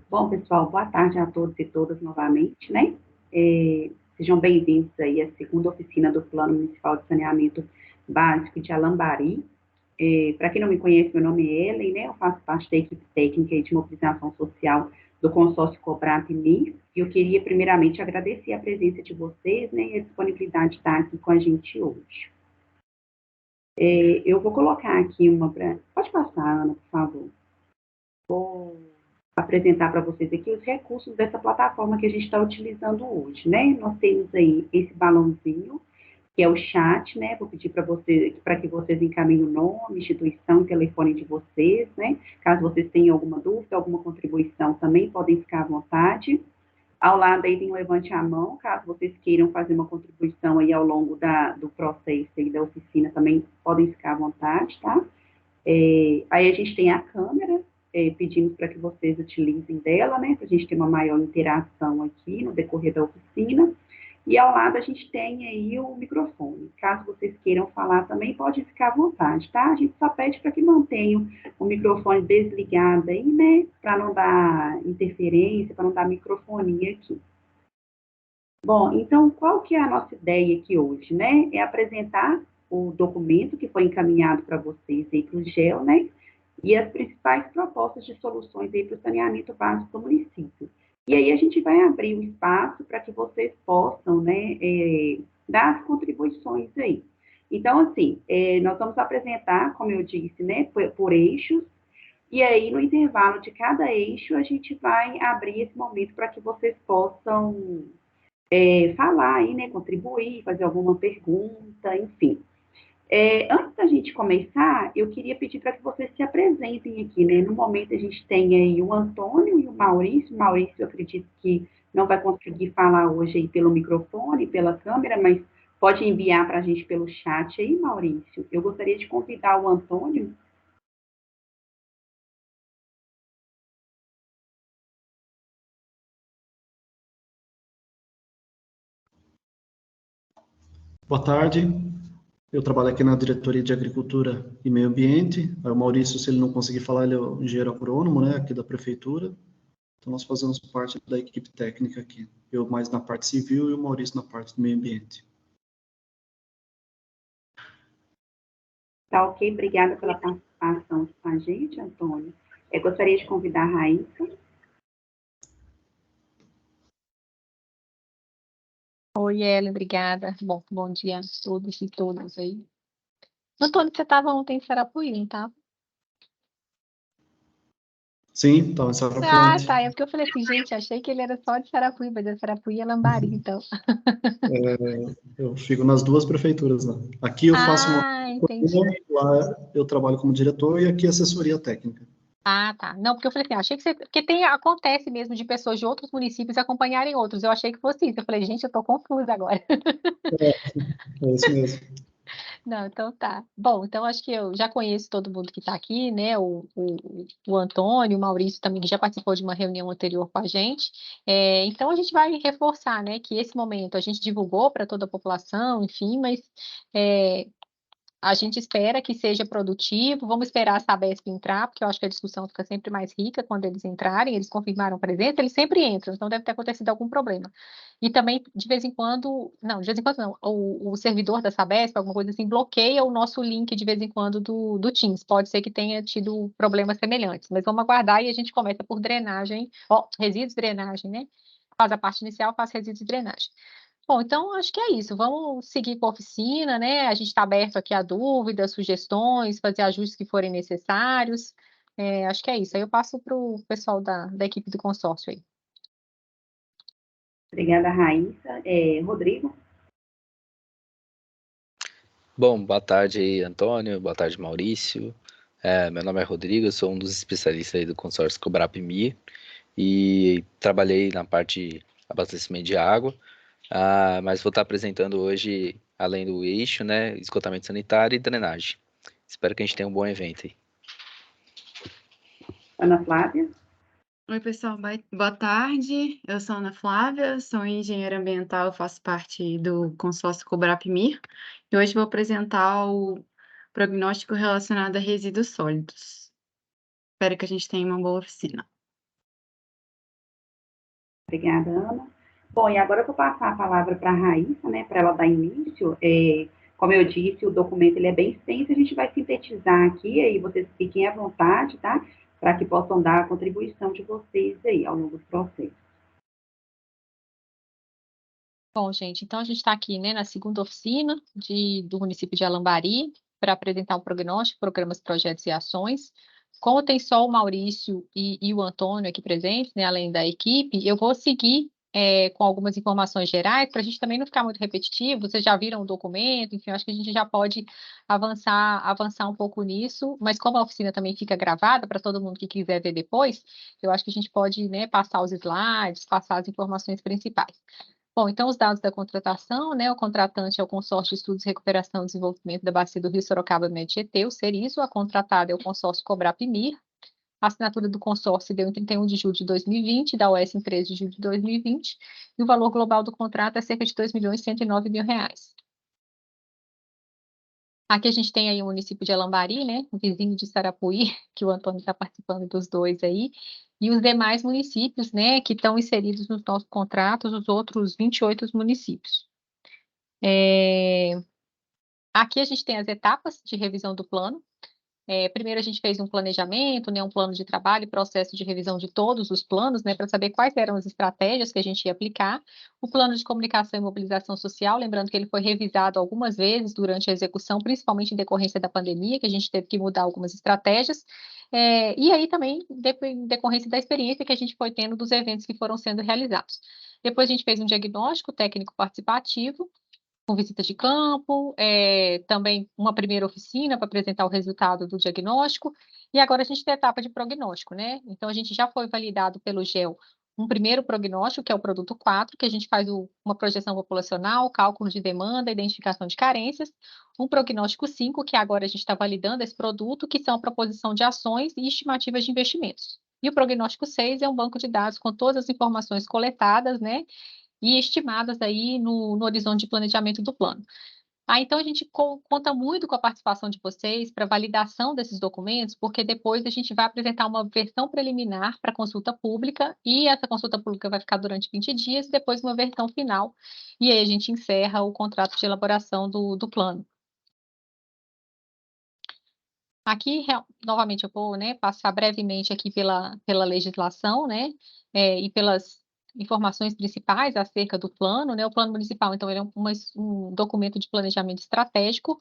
Bom, pessoal, boa tarde a todos e todas novamente, né? Sejam bem-vindos aí à segunda oficina do Plano Municipal de Saneamento Básico de Alambari. Para quem não me conhece, meu nome é Ellen, né? Eu faço parte da equipe técnica de mobilização social do consórcio Cobrap-MIR, e eu queria primeiramente agradecer a presença de vocês, né, e a disponibilidade de estar aqui com a gente hoje. Eu vou colocar aqui Pode passar, Ana, por favor. Vou apresentar para vocês aqui os recursos dessa plataforma que a gente está utilizando hoje, né? Nós temos aí esse balãozinho, que é o chat, né? Vou pedir para que vocês encaminhem o nome, instituição e telefone de vocês, né? Caso vocês tenham alguma dúvida, alguma contribuição, também podem ficar à vontade. Ao lado aí tem um levante a mão, caso vocês queiram fazer uma contribuição aí ao longo do processo aí da oficina, também podem ficar à vontade, tá? Aí a gente tem a câmera, pedimos para que vocês utilizem dela, né, para a gente ter uma maior interação aqui no decorrer da oficina. E ao lado a gente tem aí o microfone. Caso vocês queiram falar também, pode ficar à vontade, tá? A gente só pede para que mantenham o microfone desligado aí, né, para não dar interferência, para não dar microfonia aqui. Bom, então, qual que é a nossa ideia aqui hoje, né? É apresentar o documento que foi encaminhado para vocês aí para o GEL, né? E as principais propostas de soluções aí para o saneamento básico do município. E aí a gente vai abrir o espaço para que vocês possam, né, dar as contribuições aí. Então, assim, nós vamos apresentar, como eu disse, né, por eixos, e aí no intervalo de cada eixo a gente vai abrir esse momento para que vocês possam falar aí, né, contribuir, fazer alguma pergunta, enfim. Antes da gente começar, eu queria pedir para que vocês se apresentem aqui, né? No momento a gente tem aí o Antônio e o Maurício. O Maurício, eu acredito que não vai conseguir falar hoje aí pelo microfone, pela câmera, mas pode enviar para a gente pelo chat aí, Maurício. Eu gostaria de convidar o Antônio. Boa tarde, eu trabalho aqui na Diretoria de Agricultura e Meio Ambiente. O Maurício, se ele não conseguir falar, ele é o engenheiro agrônomo, né, aqui da Prefeitura. Então, nós fazemos parte da equipe técnica aqui. Eu mais na parte civil e o Maurício na parte do meio ambiente. Tá ok, obrigada pela participação com a gente, Antônio. Eu gostaria de convidar a Raíssa. Oi, Ellen, obrigada. Bom dia a todos e todas aí. Antônio, você estava ontem em Sarapuí, não estava? Sim, estava em Sarapuí. Tá. É porque eu falei assim, gente, achei que ele era só de Sarapuí, mas é Sarapuí e Alambari, então. Eu fico nas duas prefeituras lá. Aqui eu faço entendi. lá eu trabalho como diretor e aqui assessoria técnica. Tá. Não, porque eu falei assim, achei que você... Porque acontece mesmo de pessoas de outros municípios acompanharem outros. Eu achei que fosse isso. Eu falei, gente, eu tô confusa agora. É isso mesmo. Não, então tá. Bom, então acho que eu já conheço todo mundo que está aqui, né? O Antônio, o Maurício também, que já participou de uma reunião anterior com a gente. Então a gente vai reforçar, né, que esse momento a gente divulgou para toda a população, enfim, mas a gente espera que seja produtivo. Vamos esperar a Sabesp entrar, porque eu acho que a discussão fica sempre mais rica quando eles entrarem. Eles confirmaram presença, eles sempre entram, então deve ter acontecido algum problema. E também, de vez em quando não, o servidor da Sabesp, alguma coisa assim, bloqueia o nosso link de vez em quando do Teams. Pode ser que tenha tido problemas semelhantes, mas vamos aguardar e a gente começa por drenagem, resíduos de drenagem, né? Faz a parte inicial, faz resíduos de drenagem. Bom, então acho que é isso. Vamos seguir com a oficina, né? A gente está aberto aqui a dúvidas, sugestões, fazer ajustes que forem necessários. Acho que é isso. Aí eu passo para o pessoal da equipe do consórcio aí. Obrigada, Raíssa. Rodrigo? Bom, boa tarde aí, Antônio. Boa tarde, Maurício. Meu nome é Rodrigo, eu sou um dos especialistas aí do consórcio Cobrap-MIR e trabalhei na parte de abastecimento de água. Mas vou estar apresentando hoje, além do eixo, né, esgotamento sanitário e drenagem. Espero que a gente tenha um bom evento aí. Ana Flávia? Oi, pessoal, boa tarde. Eu sou Ana Flávia, sou engenheira ambiental, faço parte do consórcio Cobrap-MIR e hoje vou apresentar o prognóstico relacionado a resíduos sólidos. Espero que a gente tenha uma boa oficina. Obrigada, Ana. Bom, e agora eu vou passar a palavra para a Raíssa, né, para ela dar início. Como eu disse, o documento ele é bem extenso, a gente vai sintetizar aqui, aí vocês fiquem à vontade, tá? Para que possam dar a contribuição de vocês aí ao longo do processo. Bom, gente, então a gente está aqui, né, na segunda oficina do município de Alambari para apresentar um prognóstico, programas, projetos e ações. Como tem só o Maurício e o Antônio aqui presentes, né, além da equipe, eu vou seguir com algumas informações gerais para a gente também não ficar muito repetitivo. Vocês já viram o documento, enfim, acho que a gente já pode avançar um pouco nisso, mas como a oficina também fica gravada para todo mundo que quiser ver depois, eu acho que a gente pode, né, passar os slides, passar as informações principais. Bom, então os dados da contratação, né? O contratante é o Consórcio de Estudos, Recuperação e Desenvolvimento da Bacia do Rio Sorocaba Médio Tietê, o CERISO. A contratada é o consórcio Cobrapmir. A assinatura do consórcio deu em 31 de julho de 2020, da OS em 13 de julho de 2020, e o valor global do contrato é cerca de R$ 2.109.000. Aqui a gente tem aí o município de Alambari, né, o vizinho de Sarapuí, que o Antônio está participando dos dois aí, e os demais municípios, né, que estão inseridos nos nossos contratos, os outros 28 municípios. Aqui a gente tem as etapas de revisão do plano. Primeiro a gente fez um planejamento, né, um plano de trabalho e processo de revisão de todos os planos, né, para saber quais eram as estratégias que a gente ia aplicar. O plano de comunicação e mobilização social, lembrando que ele foi revisado algumas vezes durante a execução, principalmente em decorrência da pandemia, que a gente teve que mudar algumas estratégias. E aí também em decorrência da experiência que a gente foi tendo dos eventos que foram sendo realizados. Depois a gente fez um diagnóstico técnico participativo, com visita de campo, também uma primeira oficina para apresentar o resultado do diagnóstico, e agora a gente tem a etapa de prognóstico, né? Então, a gente já foi validado pelo GEL um primeiro prognóstico, que é o produto 4, que a gente faz uma projeção populacional, cálculo de demanda, identificação de carências, um prognóstico 5, que agora a gente está validando esse produto, que são a proposição de ações e estimativas de investimentos. E o prognóstico 6 é um banco de dados com todas as informações coletadas, né? E estimadas aí no horizonte de planejamento do plano. Então, a gente conta muito com a participação de vocês para validação desses documentos, porque depois a gente vai apresentar uma versão preliminar para consulta pública, e essa consulta pública vai ficar durante 20 dias, e depois uma versão final, e aí a gente encerra o contrato de elaboração do plano. Aqui, novamente, eu vou, né, passar brevemente aqui pela legislação, né, e pelas informações principais acerca do plano, né? O plano municipal, então, ele é um documento de planejamento estratégico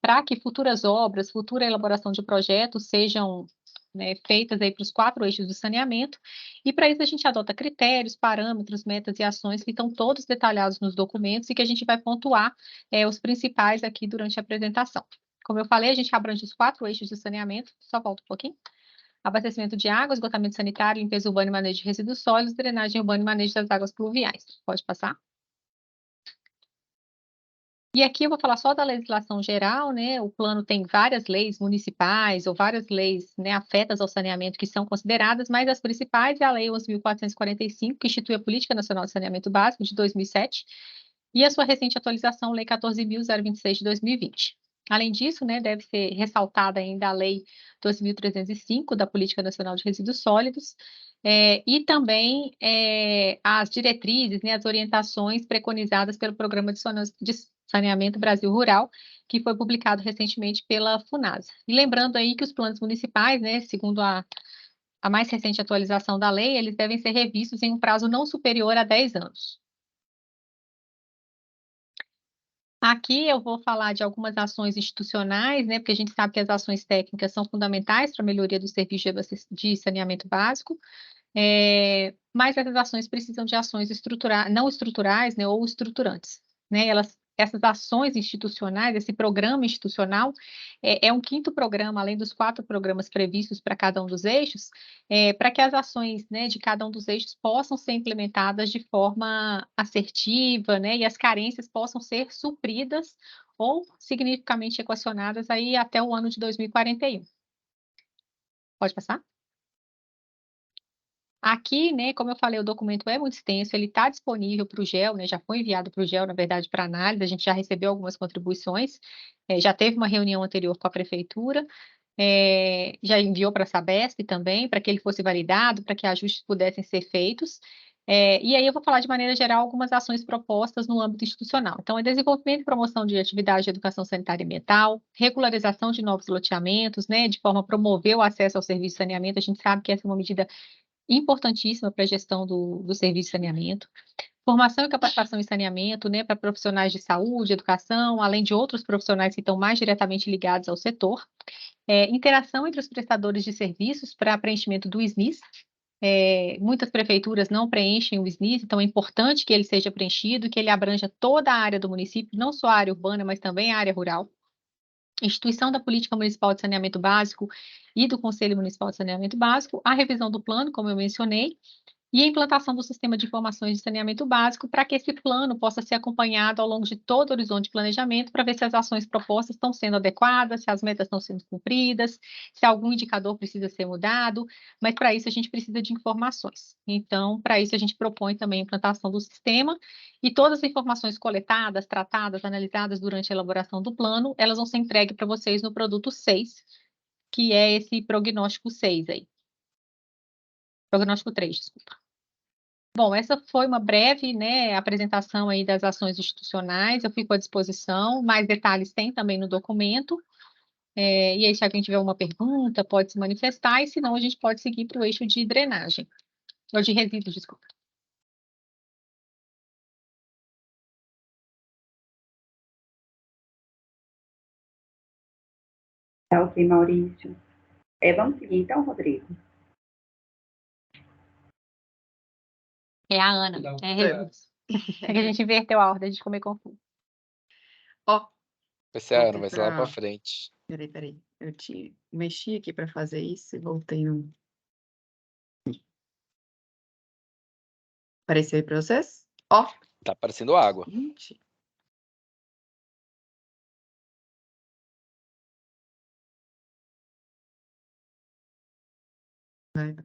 para que futuras obras, futura elaboração de projetos sejam, né, feitas aí para os 4 eixos do saneamento, e para isso a gente adota critérios, parâmetros, metas e ações que estão todos detalhados nos documentos e que a gente vai pontuar os principais aqui durante a apresentação. Como eu falei, a gente abrange os 4 eixos de saneamento, só volta um pouquinho. Abastecimento de água, esgotamento sanitário, limpeza urbana e manejo de resíduos sólidos, drenagem urbana e manejo das águas pluviais. Pode passar? E aqui eu vou falar só da legislação geral, né? O plano tem várias leis municipais ou várias leis, né, afetas ao saneamento que são consideradas, mas as principais é a Lei 11.445, que institui a Política Nacional de Saneamento Básico, de 2007, e a sua recente atualização, Lei 14.026, de 2020. Além disso, né, deve ser ressaltada ainda a Lei 2.305, da Política Nacional de Resíduos Sólidos, e também as diretrizes, né, as orientações preconizadas pelo Programa de Saneamento Brasil Rural, que foi publicado recentemente pela FUNASA. E lembrando aí que os planos municipais, né, segundo a mais recente atualização da lei, eles devem ser revistos em um prazo não superior a 10 anos. Aqui eu vou falar de algumas ações institucionais, né, porque a gente sabe que as ações técnicas são fundamentais para a melhoria do serviço de saneamento básico, mas essas ações precisam de ações não estruturais, né, ou estruturantes, né? Essas ações institucionais, esse programa institucional, é um 5º programa, além dos 4 programas previstos para cada um dos eixos, para que as ações, né, de cada um dos eixos possam ser implementadas de forma assertiva, né, e as carências possam ser supridas ou significativamente equacionadas aí até o ano de 2041. Pode passar? Aqui, né, como eu falei, o documento é muito extenso, ele está disponível para o GEL, né, já foi enviado para o GEL, na verdade, para análise, a gente já recebeu algumas contribuições, já teve uma reunião anterior com a prefeitura, já enviou para a Sabesp também, para que ele fosse validado, para que ajustes pudessem ser feitos. E aí eu vou falar de maneira geral algumas ações propostas no âmbito institucional. Então, é desenvolvimento e promoção de atividades de educação sanitária e ambiental, regularização de novos loteamentos, né, de forma a promover o acesso ao serviço de saneamento. A gente sabe que essa é uma medida importantíssima para a gestão do serviço de saneamento. Formação e capacitação em saneamento, né, para profissionais de saúde, educação, além de outros profissionais que estão mais diretamente ligados ao setor. Interação entre os prestadores de serviços para preenchimento do SNIS. Muitas prefeituras não preenchem o SNIS, então é importante que ele seja preenchido, que ele abranja toda a área do município, não só a área urbana, mas também a área rural. Instituição da Política Municipal de Saneamento Básico e do Conselho Municipal de Saneamento Básico, a revisão do plano, como eu mencionei, e a implantação do sistema de informações de saneamento básico para que esse plano possa ser acompanhado ao longo de todo o horizonte de planejamento para ver se as ações propostas estão sendo adequadas, se as metas estão sendo cumpridas, se algum indicador precisa ser mudado, mas para isso a gente precisa de informações. Então, para isso a gente propõe também a implantação do sistema e todas as informações coletadas, tratadas, analisadas durante a elaboração do plano, elas vão ser entregues para vocês no produto 6, que é esse prognóstico 6 aí. Prognóstico 3, desculpa. Bom, essa foi uma breve, né, apresentação aí das ações institucionais, eu fico à disposição, mais detalhes tem também no documento, e aí se alguém tiver uma pergunta, pode se manifestar, e se não, a gente pode seguir para o eixo de drenagem, ou de resíduos, desculpa. Tá ok, Maurício. Vamos seguir então, Rodrigo. É a Ana, resíduos. É que a gente inverteu a ordem de comer confuso. Vai ser a Ana, voltei vai ser lá pra frente. Peraí. Eu mexi aqui para fazer isso e voltei no... Apareceu aí para vocês? Tá parecendo água. Gente.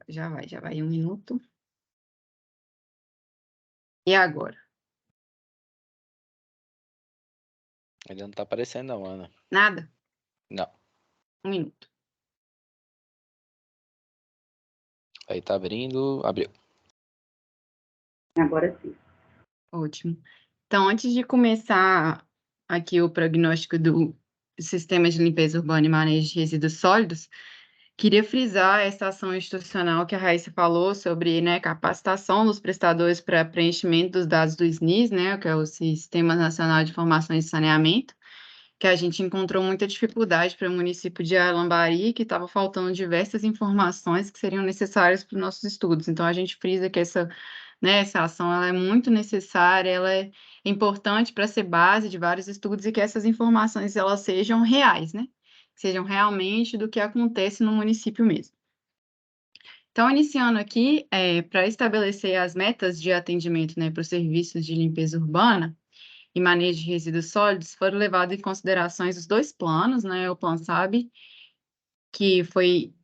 Já vai 1 minuto. E agora? Ainda não tá aparecendo não, Ana. Nada? Não. 1 minuto. Aí tá abrindo, abriu. Agora sim. Ótimo. Então, antes de começar aqui o prognóstico do Sistema de Limpeza Urbana e Manejo de Resíduos Sólidos, queria frisar essa ação institucional que a Raíssa falou sobre, né, capacitação dos prestadores para preenchimento dos dados do SNIS, né, que é o Sistema Nacional de Informações de Saneamento, que a gente encontrou muita dificuldade para o município de Alambari, que estava faltando diversas informações que seriam necessárias para os nossos estudos. Então, a gente frisa que essa ação ela é muito necessária, ela é importante para ser base de vários estudos e que essas informações elas sejam reais, né? Sejam realmente do que acontece no município mesmo. Então, iniciando aqui, para estabelecer as metas de atendimento, né, para os serviços de limpeza urbana e manejo de resíduos sólidos, foram levados em considerações os 2 planos, né, o Plano SAB, que foi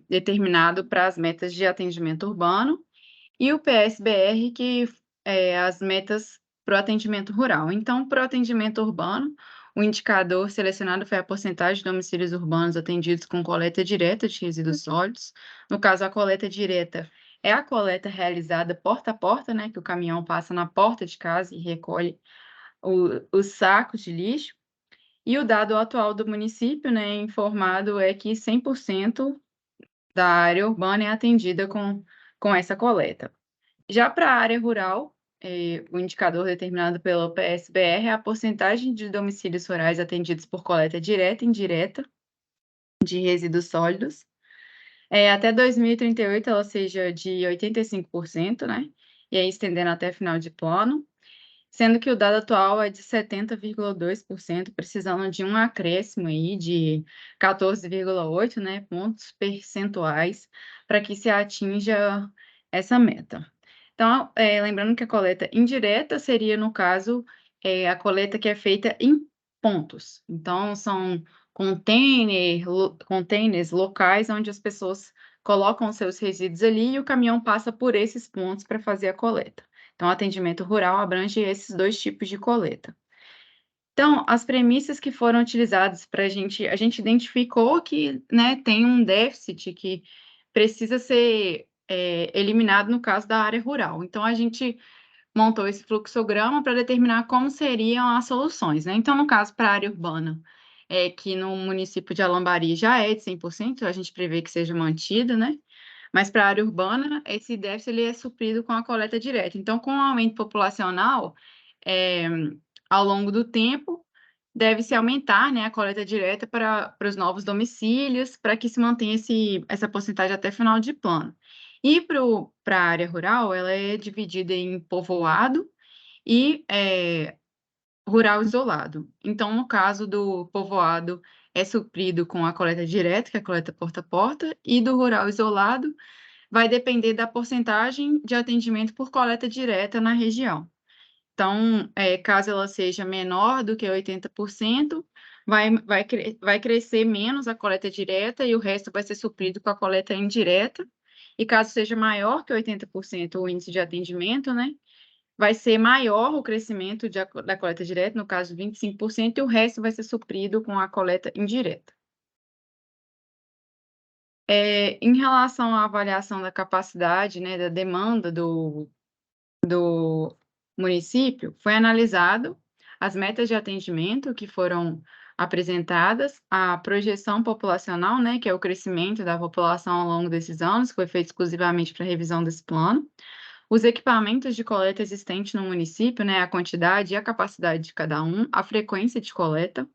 determinado para as metas de atendimento urbano, e o PSBR, que as metas para o atendimento rural. Então, para o atendimento urbano, o indicador selecionado foi a porcentagem de domicílios urbanos atendidos com coleta direta de resíduos sólidos. No caso, a coleta direta é a coleta realizada porta a porta, né, que o caminhão passa na porta de casa e recolhe os sacos de lixo. E o dado atual do município, né, informado é que 100% da área urbana é atendida com essa coleta. Já para a área rural, o indicador determinado pelo PSBR é a porcentagem de domicílios rurais atendidos por coleta direta e indireta de resíduos sólidos. Até 2038, ela seja de 85%, né? E aí estendendo até final de plano, sendo que o dado atual é de 70,2%, precisando de um acréscimo aí de 14,8, né, pontos percentuais para que se atinja essa meta. Então, lembrando que a coleta indireta seria, no caso, a coleta que é feita em pontos. Então, são containers locais onde as pessoas colocam seus resíduos ali e o caminhão passa por esses pontos para fazer a coleta. Então, o atendimento rural abrange esses 2 tipos de coleta. Então, as premissas que foram utilizadas para a gente identificou que, né, tem um déficit que precisa ser eliminado no caso da área rural. Então, a gente montou esse fluxograma para determinar como seriam as soluções, né? Então, no caso, para a área urbana, que no município de Alambari já é de 100%, a gente prevê que seja mantido, né? Mas para a área urbana, esse déficit ele é suprido com a coleta direta. Então, com o aumento populacional, ao longo do tempo, deve-se aumentar, né, a coleta direta para os novos domicílios, para que se mantenha essa porcentagem até final de plano. E para a área rural, ela é dividida em povoado e rural isolado. Então, no caso do povoado, é suprido com a coleta direta, que é a coleta porta a porta, e do rural isolado, vai depender da porcentagem de atendimento por coleta direta na região. Então, caso ela seja menor do que 80%, vai crescer menos a coleta direta e o resto vai ser suprido com a coleta indireta. E caso seja maior que 80% o índice de atendimento, né, vai ser maior o crescimento da coleta direta, no caso 25%, e o resto vai ser suprido com a coleta indireta. Em relação à avaliação da capacidade, né, da demanda do município, foi analisado as metas de atendimento que foram apresentadas, a projeção populacional, né, que é o crescimento da população ao longo desses anos, que foi feito exclusivamente para a revisão desse plano, os equipamentos de coleta existentes no município, né, a quantidade e a capacidade de cada um, a frequência de coleta,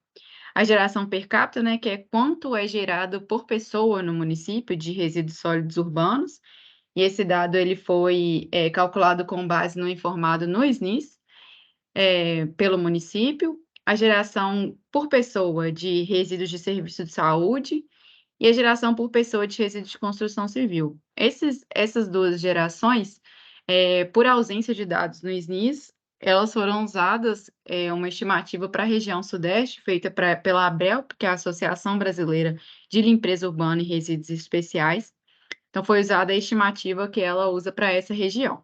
a geração per capita, né, que é quanto é gerado por pessoa no município de resíduos sólidos urbanos, e esse dado ele foi calculado com base no informado no SNIS, pelo município, a geração por pessoa de resíduos de serviço de saúde e a geração por pessoa de resíduos de construção civil. Essas duas gerações, por ausência de dados no SNIS, elas foram usadas uma estimativa para a região sudeste, feita pela ABREL, que é a Associação Brasileira de Limpeza Urbana e Resíduos Especiais. Então, foi usada a estimativa que ela usa para essa região.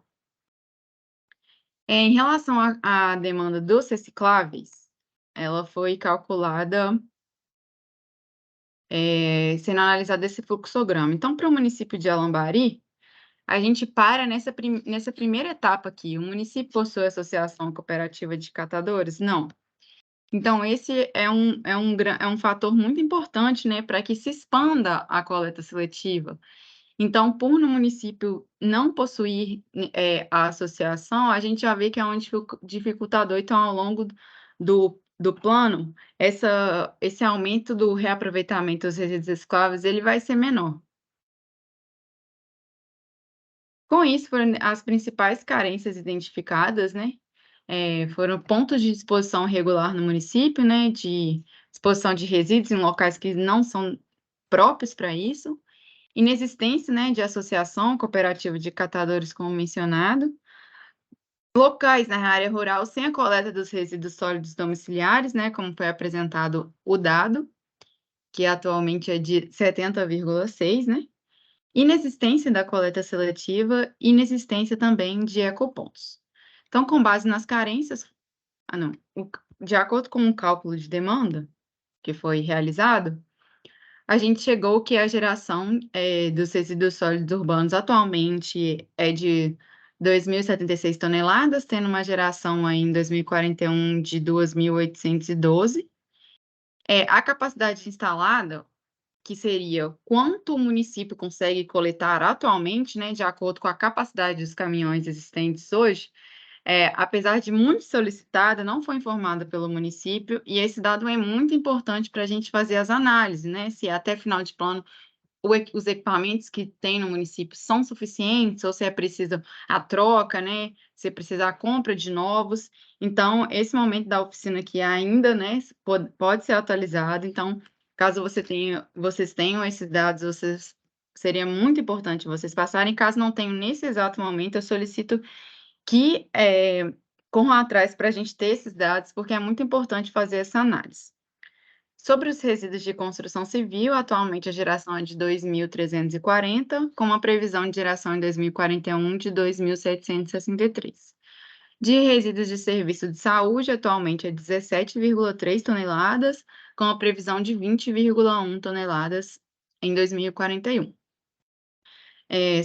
Em relação à demanda dos recicláveis, ela foi calculada sendo analisado esse fluxograma. Então, para o município de Alambari, a gente para nessa primeira etapa aqui. O município possui associação cooperativa de catadores? Não. Então, esse é um fator muito importante, né, para que se expanda a coleta seletiva. Então, por no município não possuir a associação, a gente já vê que é um dificultador. Então, ao longo do plano, esse aumento do reaproveitamento dos resíduos recicláveis, ele vai ser menor. Com isso, foram as principais carências identificadas, né? Foram pontos de disposição irregular no município, né? De disposição de resíduos em locais que não são próprios para isso, inexistência, né, de associação cooperativa de catadores, como mencionado, locais na área rural sem a coleta dos resíduos sólidos domiciliares, né, como foi apresentado o dado, que atualmente é de 70,6, né, inexistência da coleta seletiva e inexistência também de ecopontos. Então, com base nas carências, de acordo com o cálculo de demanda que foi realizado, a gente chegou que a geração dos resíduos sólidos urbanos atualmente é de 2.076 toneladas, tendo uma geração aí em 2041 de 2.812. A capacidade instalada, que seria quanto o município consegue coletar atualmente, né, de acordo com a capacidade dos caminhões existentes hoje, apesar de muito solicitada, não foi informada pelo município, e esse dado é muito importante para a gente fazer as análises, né? Se até final de plano os equipamentos que tem no município são suficientes, ou se é preciso a troca, né? Se é preciso a compra de novos. Então, esse momento da oficina aqui ainda, né, pode ser atualizado. Então, caso vocês tenham esses dados, seria muito importante vocês passarem. Caso não tenham nesse exato momento, eu solicito que corram atrás para a gente ter esses dados, porque é muito importante fazer essa análise. Sobre os resíduos de construção civil, atualmente a geração é de 2.340, com uma previsão de geração em 2041 de 2.763. De resíduos de serviço de saúde, atualmente é 17,3 toneladas, com a previsão de 20,1 toneladas em 2041.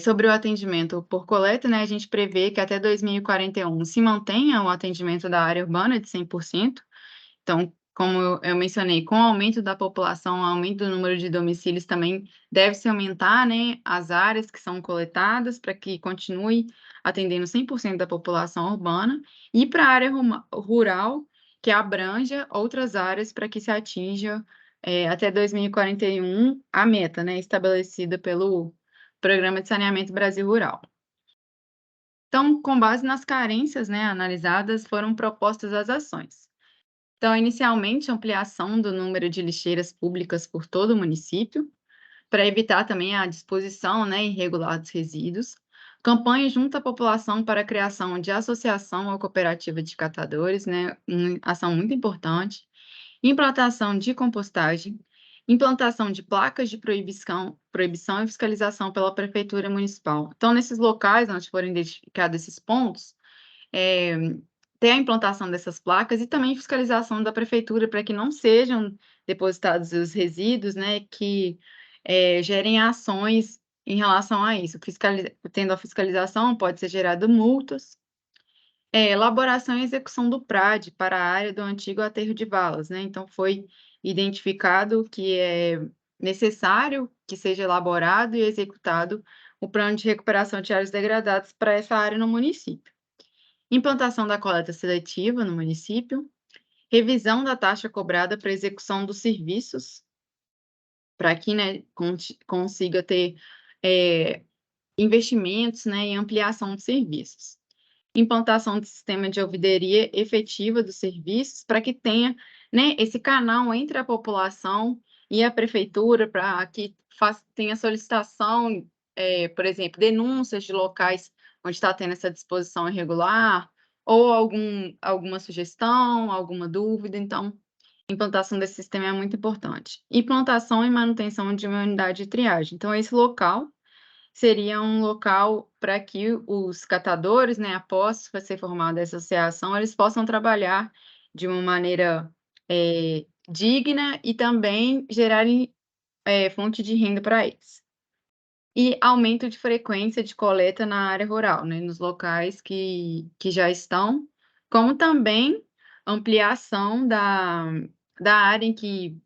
Sobre o atendimento por coleta, né, a gente prevê que até 2041 se mantenha o atendimento da área urbana de 100%. Então, como eu mencionei, com o aumento da população, o aumento do número de domicílios também deve-se aumentar, né, as áreas que são coletadas para que continue atendendo 100% da população urbana, e para a área rural, que abranja outras áreas para que se atinja até 2041 a meta, né, estabelecida pelo Programa de Saneamento Brasil Rural. Então, com base nas carências, né, analisadas, foram propostas as ações. Então, inicialmente, ampliação do número de lixeiras públicas por todo o município, para evitar também a disposição, né, irregular dos resíduos. Campanha junto à população para a criação de associação ou cooperativa de catadores, né, uma ação muito importante. Implantação de compostagem, implantação de placas de proibição e fiscalização pela Prefeitura Municipal. Então, nesses locais onde forem identificados esses pontos, ter a implantação dessas placas e também fiscalização da Prefeitura para que não sejam depositados os resíduos, né, que gerem ações em relação a isso. Tendo a fiscalização, pode ser gerado multas. Elaboração e execução do PRAD para a área do antigo aterro de valas, né? Então, foi identificado que é necessário que seja elaborado e executado o plano de recuperação de áreas degradadas para essa área no município. Implantação da coleta seletiva no município, revisão da taxa cobrada para execução dos serviços, para que, né, consiga ter investimentos, né, e ampliação de serviços. Implantação de sistema de ouvidoria efetiva dos serviços, para que tenha, né, esse canal entre a população e a prefeitura, para que tenha solicitação, por exemplo, denúncias de locais onde está tendo essa disposição irregular, ou alguma sugestão, alguma dúvida. Então, implantação desse sistema é muito importante. Implantação e manutenção de uma unidade de triagem. Então, esse local seria um local para que os catadores, né, após ser formada essa associação, eles possam trabalhar de uma maneira digna e também gerarem fonte de renda para eles. E aumento de frequência de coleta na área rural, né, nos locais que já estão, como também ampliação da área em que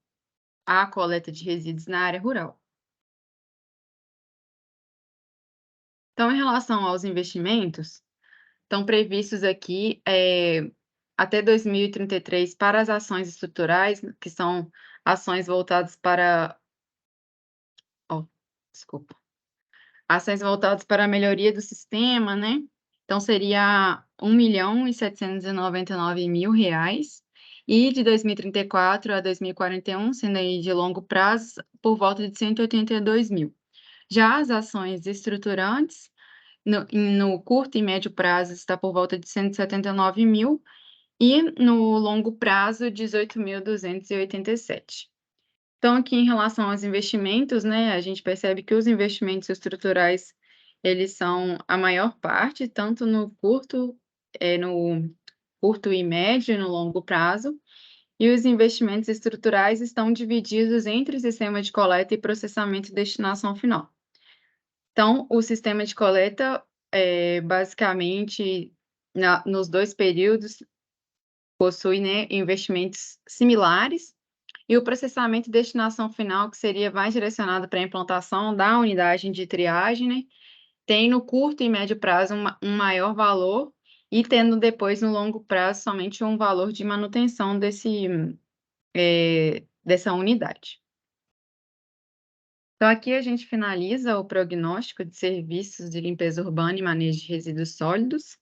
há coleta de resíduos na área rural. Então, em relação aos investimentos, estão previstos aqui até 2033 para as ações estruturais, que são ações voltadas para... Ações voltadas para a melhoria do sistema, né? Então, seria R$ 1.799.000, e de 2034 a 2041, sendo aí de longo prazo, por volta de 182 mil. Já as ações estruturantes, no curto e médio prazo, está por volta de 179 mil, e no longo prazo, 18.287. Então, aqui em relação aos investimentos, né, a gente percebe que os investimentos estruturais, eles são a maior parte, tanto no curto e médio e no longo prazo, e os investimentos estruturais estão divididos entre sistema de coleta e processamento e destinação final. Então, o sistema de coleta, basicamente, nos dois períodos, possui, né, investimentos similares, e o processamento e destinação final, que seria mais direcionado para a implantação da unidade de triagem, né, tem no curto e médio prazo um maior valor, e tendo depois, no longo prazo, somente um valor de manutenção dessa unidade. Então, aqui a gente finaliza o prognóstico de serviços de limpeza urbana e manejo de resíduos sólidos.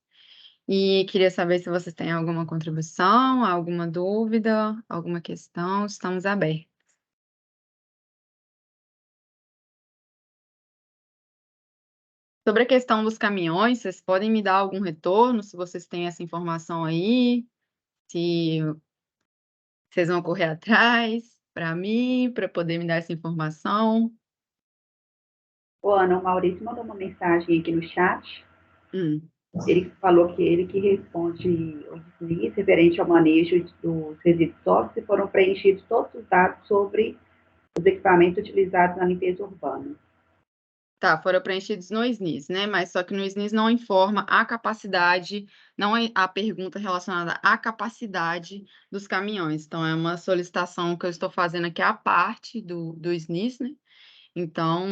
E queria saber se vocês têm alguma contribuição, alguma dúvida, alguma questão. Estamos abertos. Sobre a questão dos caminhões, vocês podem me dar algum retorno, se vocês têm essa informação aí, se vocês vão correr atrás para mim, para poder me dar essa informação. Ana, o Maurício mandou uma mensagem aqui no chat. Ele falou que ele que responde os SNIs referente ao manejo dos resíduos sólidos, e foram preenchidos todos os dados sobre os equipamentos utilizados na limpeza urbana. Tá, foram preenchidos no SNIS, né? Mas só que no SNIS não informa a capacidade, não é a pergunta relacionada à capacidade dos caminhões. Então, é uma solicitação que eu estou fazendo aqui à parte do SNIS, né? Então,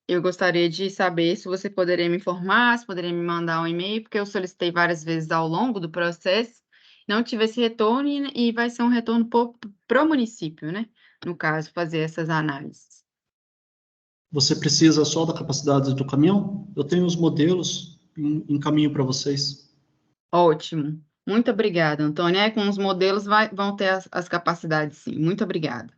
eu gostaria de saber se você poderia me informar, se poderia me mandar um e-mail, porque eu solicitei várias vezes ao longo do processo, não tive esse retorno e vai ser um retorno para o município, né? No caso, fazer essas análises. Você precisa só da capacidade do caminhão? Eu tenho os modelos em caminho para vocês. Ótimo. Muito obrigada, Antônia. Com os modelos vão ter as capacidades, sim. Muito obrigada.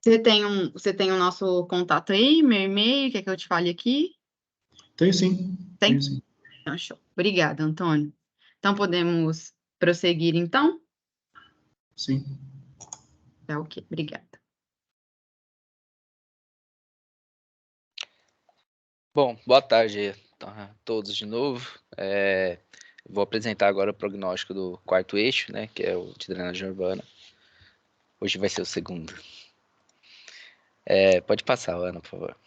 Você tem o nosso contato aí, meu e-mail, quer que eu te fale aqui? Tenho sim. Tem? Tenho sim. Então, show. Obrigada, Antônio. Então, podemos prosseguir, então? Sim. Tá, ok. Obrigada. Bom, boa tarde a todos de novo. Vou apresentar agora o prognóstico do quarto eixo, né, que é o de drenagem urbana. Hoje vai ser o segundo. Pode passar, Ana, por favor.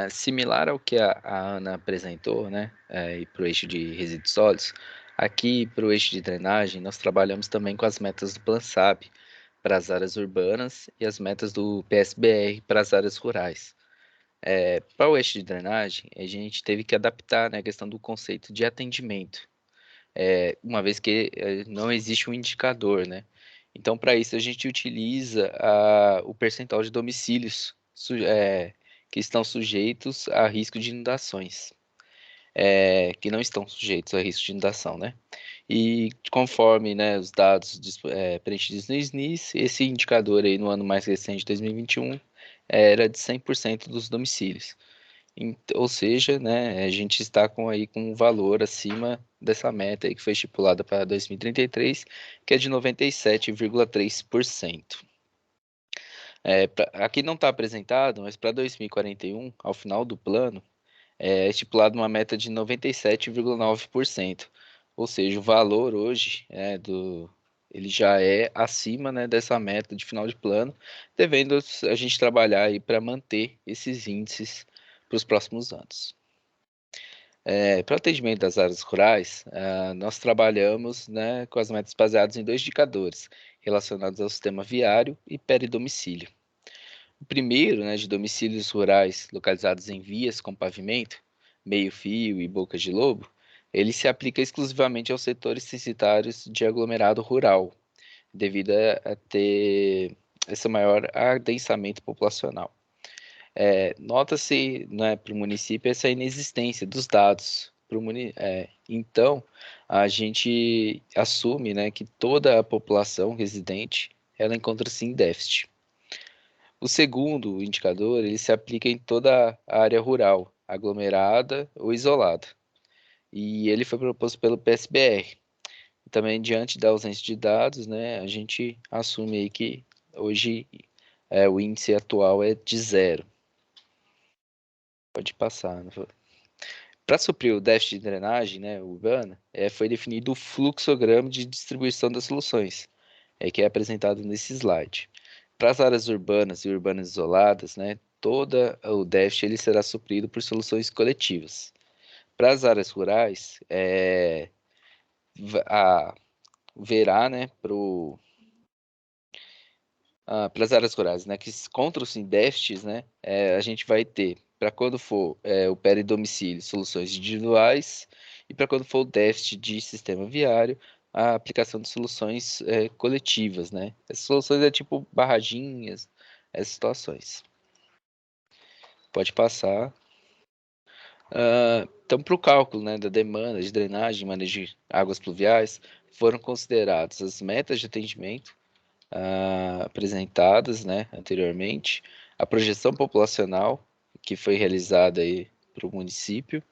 Similar ao que a Ana apresentou, né, e para o eixo de resíduos sólidos, aqui para o eixo de drenagem nós trabalhamos também com as metas do PlanSAB para as áreas urbanas e as metas do PSBR para as áreas rurais. Para o eixo de drenagem, a gente teve que adaptar, né, a questão do conceito de atendimento, uma vez que não existe um indicador, né? Então, para isso, a gente utiliza o percentual de domicílios que estão sujeitos a risco de inundações, que não estão sujeitos a risco de inundação, né? E conforme, né, os dados preenchidos no SNIS, esse indicador aí no ano mais recente, 2021, era de 100% dos domicílios. Ou seja, né, a gente está com um valor acima dessa meta aí que foi estipulada para 2033, que é de 97,3%. Aqui não está apresentado, mas para 2041, ao final do plano, é estipulado uma meta de 97,9%. Ou seja, o valor hoje ele já é acima, né, dessa meta de final de plano, devendo a gente trabalhar aí para manter esses índices para os próximos anos. Para o atendimento das áreas rurais, nós trabalhamos, né, com as metas baseadas em 2 indicadores, relacionados ao sistema viário e peridomicílio. O primeiro, né, de domicílios rurais localizados em vias com pavimento, meio-fio e boca de lobo, ele se aplica exclusivamente aos setores censitários de aglomerado rural, devido a ter esse maior adensamento populacional. Nota-se, né, para o município essa inexistência dos dados. Então, a gente assume, né, que toda a população residente ela encontra-se em déficit. O segundo indicador ele se aplica em toda a área rural, aglomerada ou isolada. E ele foi proposto pelo PSBR. Também, diante da ausência de dados, né, a gente assume aí que hoje o índice atual é de 0. Pode passar. Para suprir o déficit de drenagem, né, urbana, foi definido o fluxograma de distribuição das soluções, que é apresentado nesse slide. Para as áreas urbanas e urbanas isoladas, né, todo o déficit ele será suprido por soluções coletivas. Para as áreas rurais, verá, né, para as áreas rurais, né, que encontram-se em déficits, né, a gente vai ter, para quando for o peridomicílio, soluções individuais, e para quando for o déficit de sistema viário, a aplicação de soluções coletivas, né. Essas soluções é tipo barraginhas, essas situações. Pode passar. Então, para o cálculo, né, da demanda de drenagem e manejo de águas pluviais, foram consideradas as metas de atendimento apresentadas, né, anteriormente, a projeção populacional que foi realizada aí para o município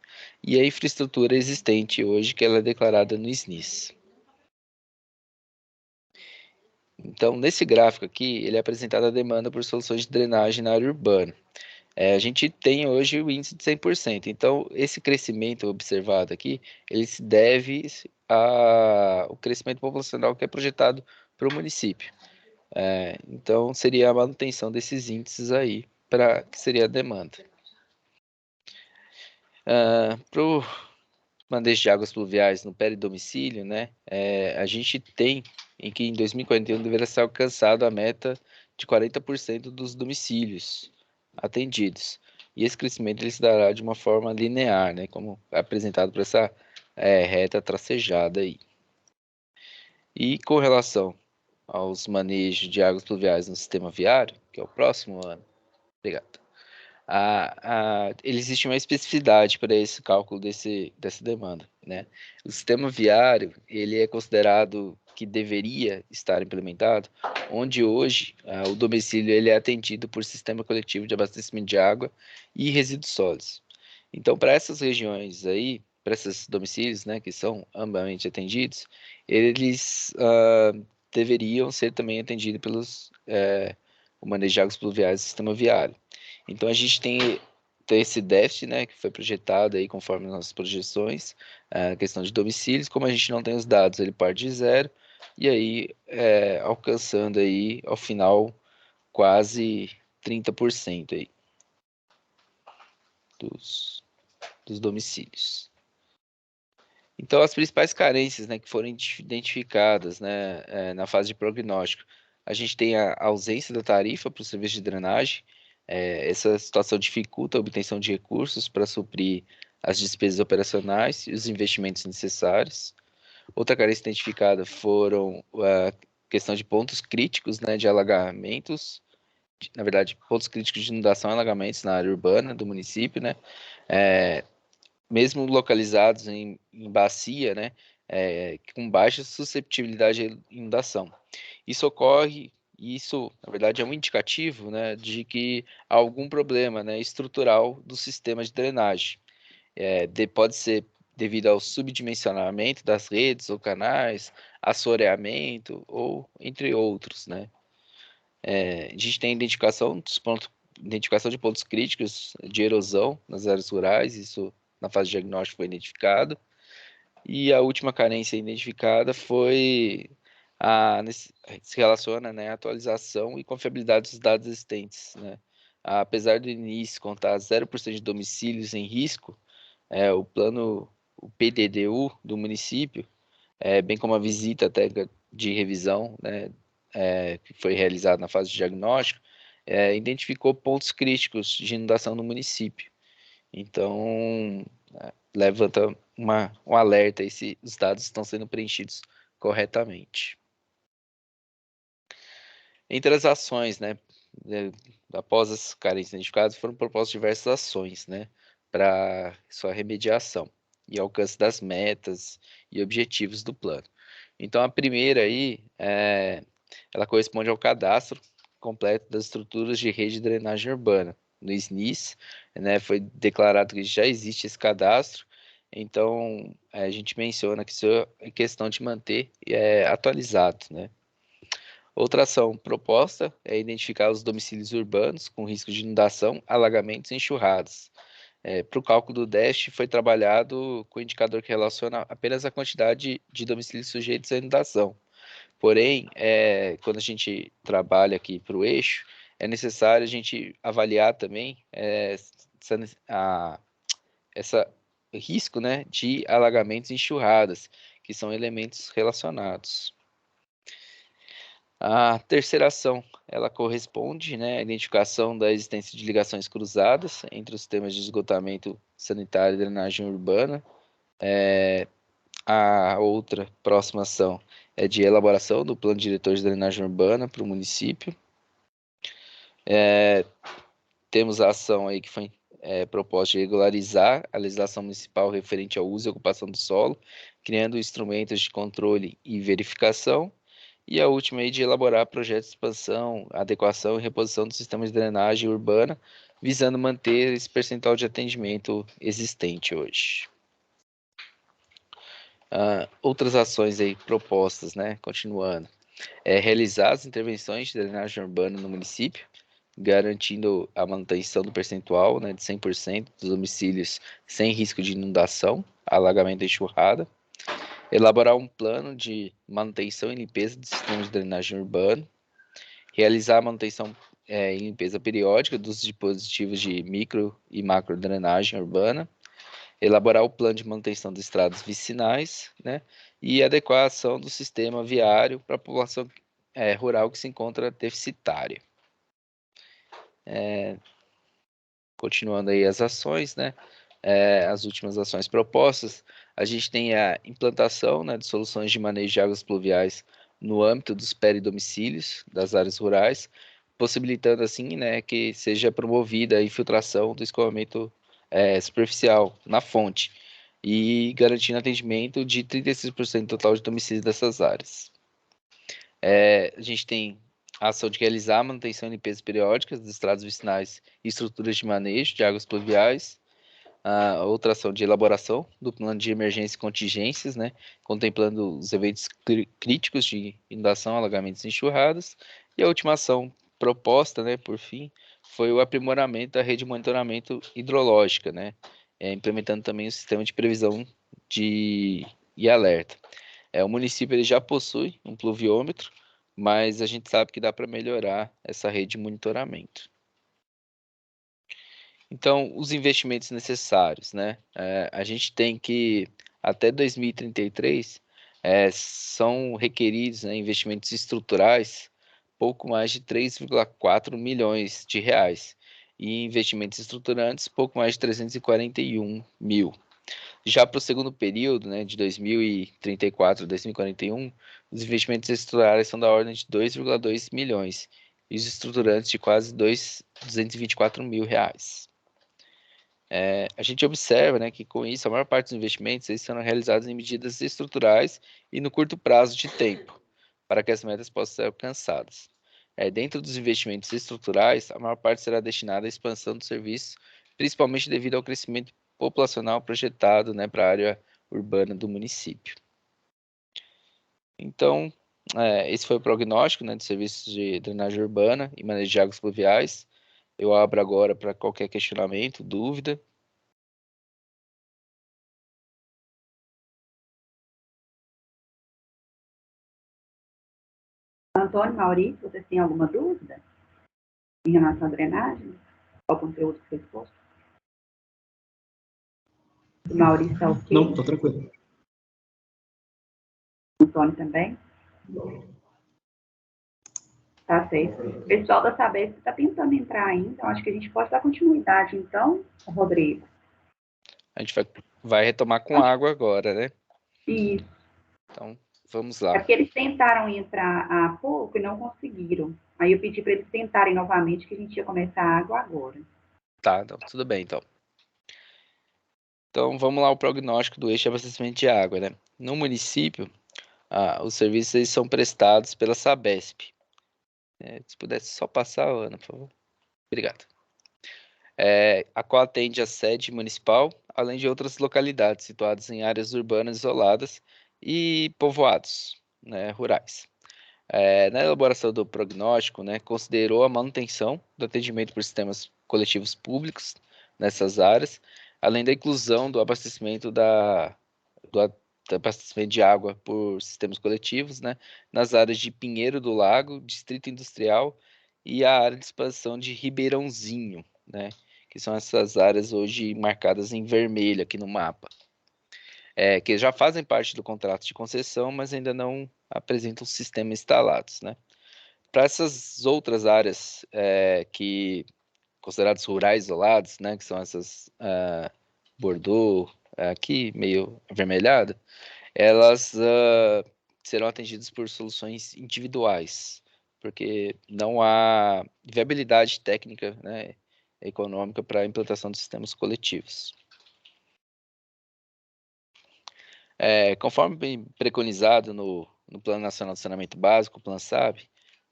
e a infraestrutura existente hoje que ela é declarada no SNIS. Então, nesse gráfico aqui, ele é apresentado a demanda por soluções de drenagem na área urbana. A gente tem hoje o índice de 100%. Então, esse crescimento observado aqui, ele se deve ao crescimento populacional que é projetado para o município. Então, seria a manutenção desses índices aí, que seria a demanda. Para o manejo de águas pluviais no peridomicílio, né, a gente tem em que em 2041 deverá ser alcançado a meta de 40% dos domicílios atendidos. E esse crescimento ele se dará de uma forma linear, né, como apresentado por essa reta tracejada aí. E com relação aos manejos de águas pluviais no sistema viário, que é o próximo ano, obrigado. Existe uma especificidade para esse cálculo dessa demanda, né? O sistema viário, ele é considerado que deveria estar implementado, onde hoje o domicílio ele é atendido por sistema coletivo de abastecimento de água e resíduos sólidos. Então, para essas regiões aí, para esses domicílios, né, que são amplamente atendidos, eles deveriam ser também atendidos pelos o manejo de águas pluviais do sistema viário. Então, a gente tem esse déficit, né, que foi projetado aí conforme as nossas projeções, a questão de domicílios, como a gente não tem os dados, ele parte de zero, e aí alcançando aí, ao final, quase 30% aí dos domicílios. Então, as principais carências, né, que foram identificadas, né, na fase de prognóstico, a gente tem a ausência da tarifa para o serviço de drenagem. Essa situação dificulta a obtenção de recursos para suprir as despesas operacionais e os investimentos necessários. Outra carência identificada foram a questão de pontos críticos, né, de alagamentos, na verdade, pontos críticos de inundação e alagamentos na área urbana do município, né, mesmo localizados em bacia, né, com baixa susceptibilidade à inundação. Isso ocorre, na verdade, é um indicativo, né, de que há algum problema, né, estrutural do sistema de drenagem. Pode ser devido ao subdimensionamento das redes ou canais, assoreamento, ou entre outros, né. A gente tem identificação de pontos críticos de erosão nas áreas rurais, isso na fase de diagnóstico foi identificado. E a última carência identificada foi se relaciona, né, à atualização e confiabilidade dos dados existentes, né. Apesar do início contar 0% de domicílios em risco, o PDDU do município, bem como a visita técnica de revisão, né, que foi realizada na fase de diagnóstico, identificou pontos críticos de inundação no município. Então, levanta um alerta aí se os dados estão sendo preenchidos corretamente. Entre as ações, né, após as carências identificadas, foram propostas diversas ações, né, para sua remediação e alcance das metas e objetivos do plano. Então, a primeira aí, ela corresponde ao cadastro completo das estruturas de rede de drenagem urbana. No SNIS, né, foi declarado que já existe esse cadastro, então a gente menciona que isso é questão de manter atualizado, né. Outra ação proposta é identificar os domicílios urbanos com risco de inundação, alagamentos e enxurradas. Para o cálculo do déficit, foi trabalhado com o indicador que relaciona apenas a quantidade de domicílios sujeitos à inundação. Porém, quando a gente trabalha aqui para o eixo, é necessário a gente avaliar também esse risco, né, de alagamentos e enxurradas, que são elementos relacionados. A terceira ação, ela corresponde, né, à identificação da existência de ligações cruzadas entre os sistemas de esgotamento sanitário e drenagem urbana. A outra próxima ação é de elaboração do plano diretor de drenagem urbana para o município. Temos a ação aí que foi proposta de regularizar a legislação municipal referente ao uso e ocupação do solo, criando instrumentos de controle e verificação. E a última aí de elaborar projetos de expansão, adequação e reposição do sistema de drenagem urbana, visando manter esse percentual de atendimento existente hoje. Outras ações aí propostas, né, continuando, realizar as intervenções de drenagem urbana no município, garantindo a manutenção do percentual, né, de 100% dos domicílios sem risco de inundação, alagamento e enxurrada. Elaborar um plano de manutenção e limpeza do sistema de drenagem urbano. Realizar a manutenção e limpeza periódica dos dispositivos de micro e macro drenagem urbana. Elaborar o plano de manutenção das estradas vicinais, né, e adequação do sistema viário para a população rural que se encontra deficitária. Continuando aí as ações, né, as últimas ações propostas, a gente tem a implantação, né, de soluções de manejo de águas pluviais no âmbito dos peridomicílios das áreas rurais, possibilitando assim, né, que seja promovida a infiltração do escoamento superficial na fonte e garantindo atendimento de 36% do total de domicílios dessas áreas. A gente tem a ação de realizar a manutenção e limpeza periódicas das estradas vicinais e estruturas de manejo de águas pluviais. A outra ação de elaboração do plano de emergência e contingências, né, contemplando os eventos críticos de inundação, alagamentos e enxurradas. E a última ação proposta, né, por fim, foi o aprimoramento da rede de monitoramento hidrológica, né, implementando também o sistema de previsão e alerta. O município ele já possui um pluviômetro, mas a gente sabe que dá para melhorar essa rede de monitoramento. Então, os investimentos necessários, né? A gente tem que, até 2033, são requeridos, né, investimentos estruturais, pouco mais de 3,4 milhões de reais, e investimentos estruturantes, pouco mais de 341 mil. Já para o segundo período, né, de 2034 a 2041, os investimentos estruturais são da ordem de 2,2 milhões e os estruturantes de quase 224 mil reais. A gente observa, né, que com isso a maior parte dos investimentos eles serão realizados em medidas estruturais e no curto prazo de tempo, para que as metas possam ser alcançadas. Dentro dos investimentos estruturais, a maior parte será destinada à expansão do serviço, principalmente devido ao crescimento populacional projetado, né, para a área urbana do município. Então, esse foi o prognóstico, né, de serviços de drenagem urbana e manejo de águas pluviais. Eu abro agora para qualquer questionamento, dúvida. Antônio, Maurício, vocês têm alguma dúvida em relação à drenagem? Ao conteúdo que foi exposto? O Maurício está ok? Não, está tranquilo. O Antônio também? Tá certo. O pessoal da Sabesp está tentando entrar ainda, então acho que a gente pode dar continuidade, então, Rodrigo. A gente vai retomar com água agora, né? Isso. Então, vamos lá. É porque eles tentaram entrar há pouco e não conseguiram. Aí eu pedi para eles tentarem novamente, que a gente ia começar a água agora. Tá, então, tudo bem, então. Então, vamos lá ao prognóstico do eixo de abastecimento de água, né? No município, os serviços eles são prestados pela Sabesp. Se pudesse só passar, Ana, por favor. Obrigado. A qual atende a sede municipal, além de outras localidades situadas em áreas urbanas isoladas e povoados, né, rurais. Na elaboração do prognóstico, né, considerou a manutenção do atendimento por sistemas coletivos públicos nessas áreas, além da inclusão do abastecimento do abastecimento de água por sistemas coletivos, né, nas áreas de Pinheiro do Lago, Distrito Industrial e a área de expansão de Ribeirãozinho, né, que são essas áreas hoje marcadas em vermelho aqui no mapa, que já fazem parte do contrato de concessão, mas ainda não apresentam sistemas instalados, né. Para essas outras áreas que consideradas rurais isoladas, né, que são essas Bordeaux, aqui meio avermelhada, elas serão atendidas por soluções individuais, porque não há viabilidade técnica, né, econômica para a implantação de sistemas coletivos. Conforme preconizado no Plano Nacional de Saneamento Básico, o Plan SAB,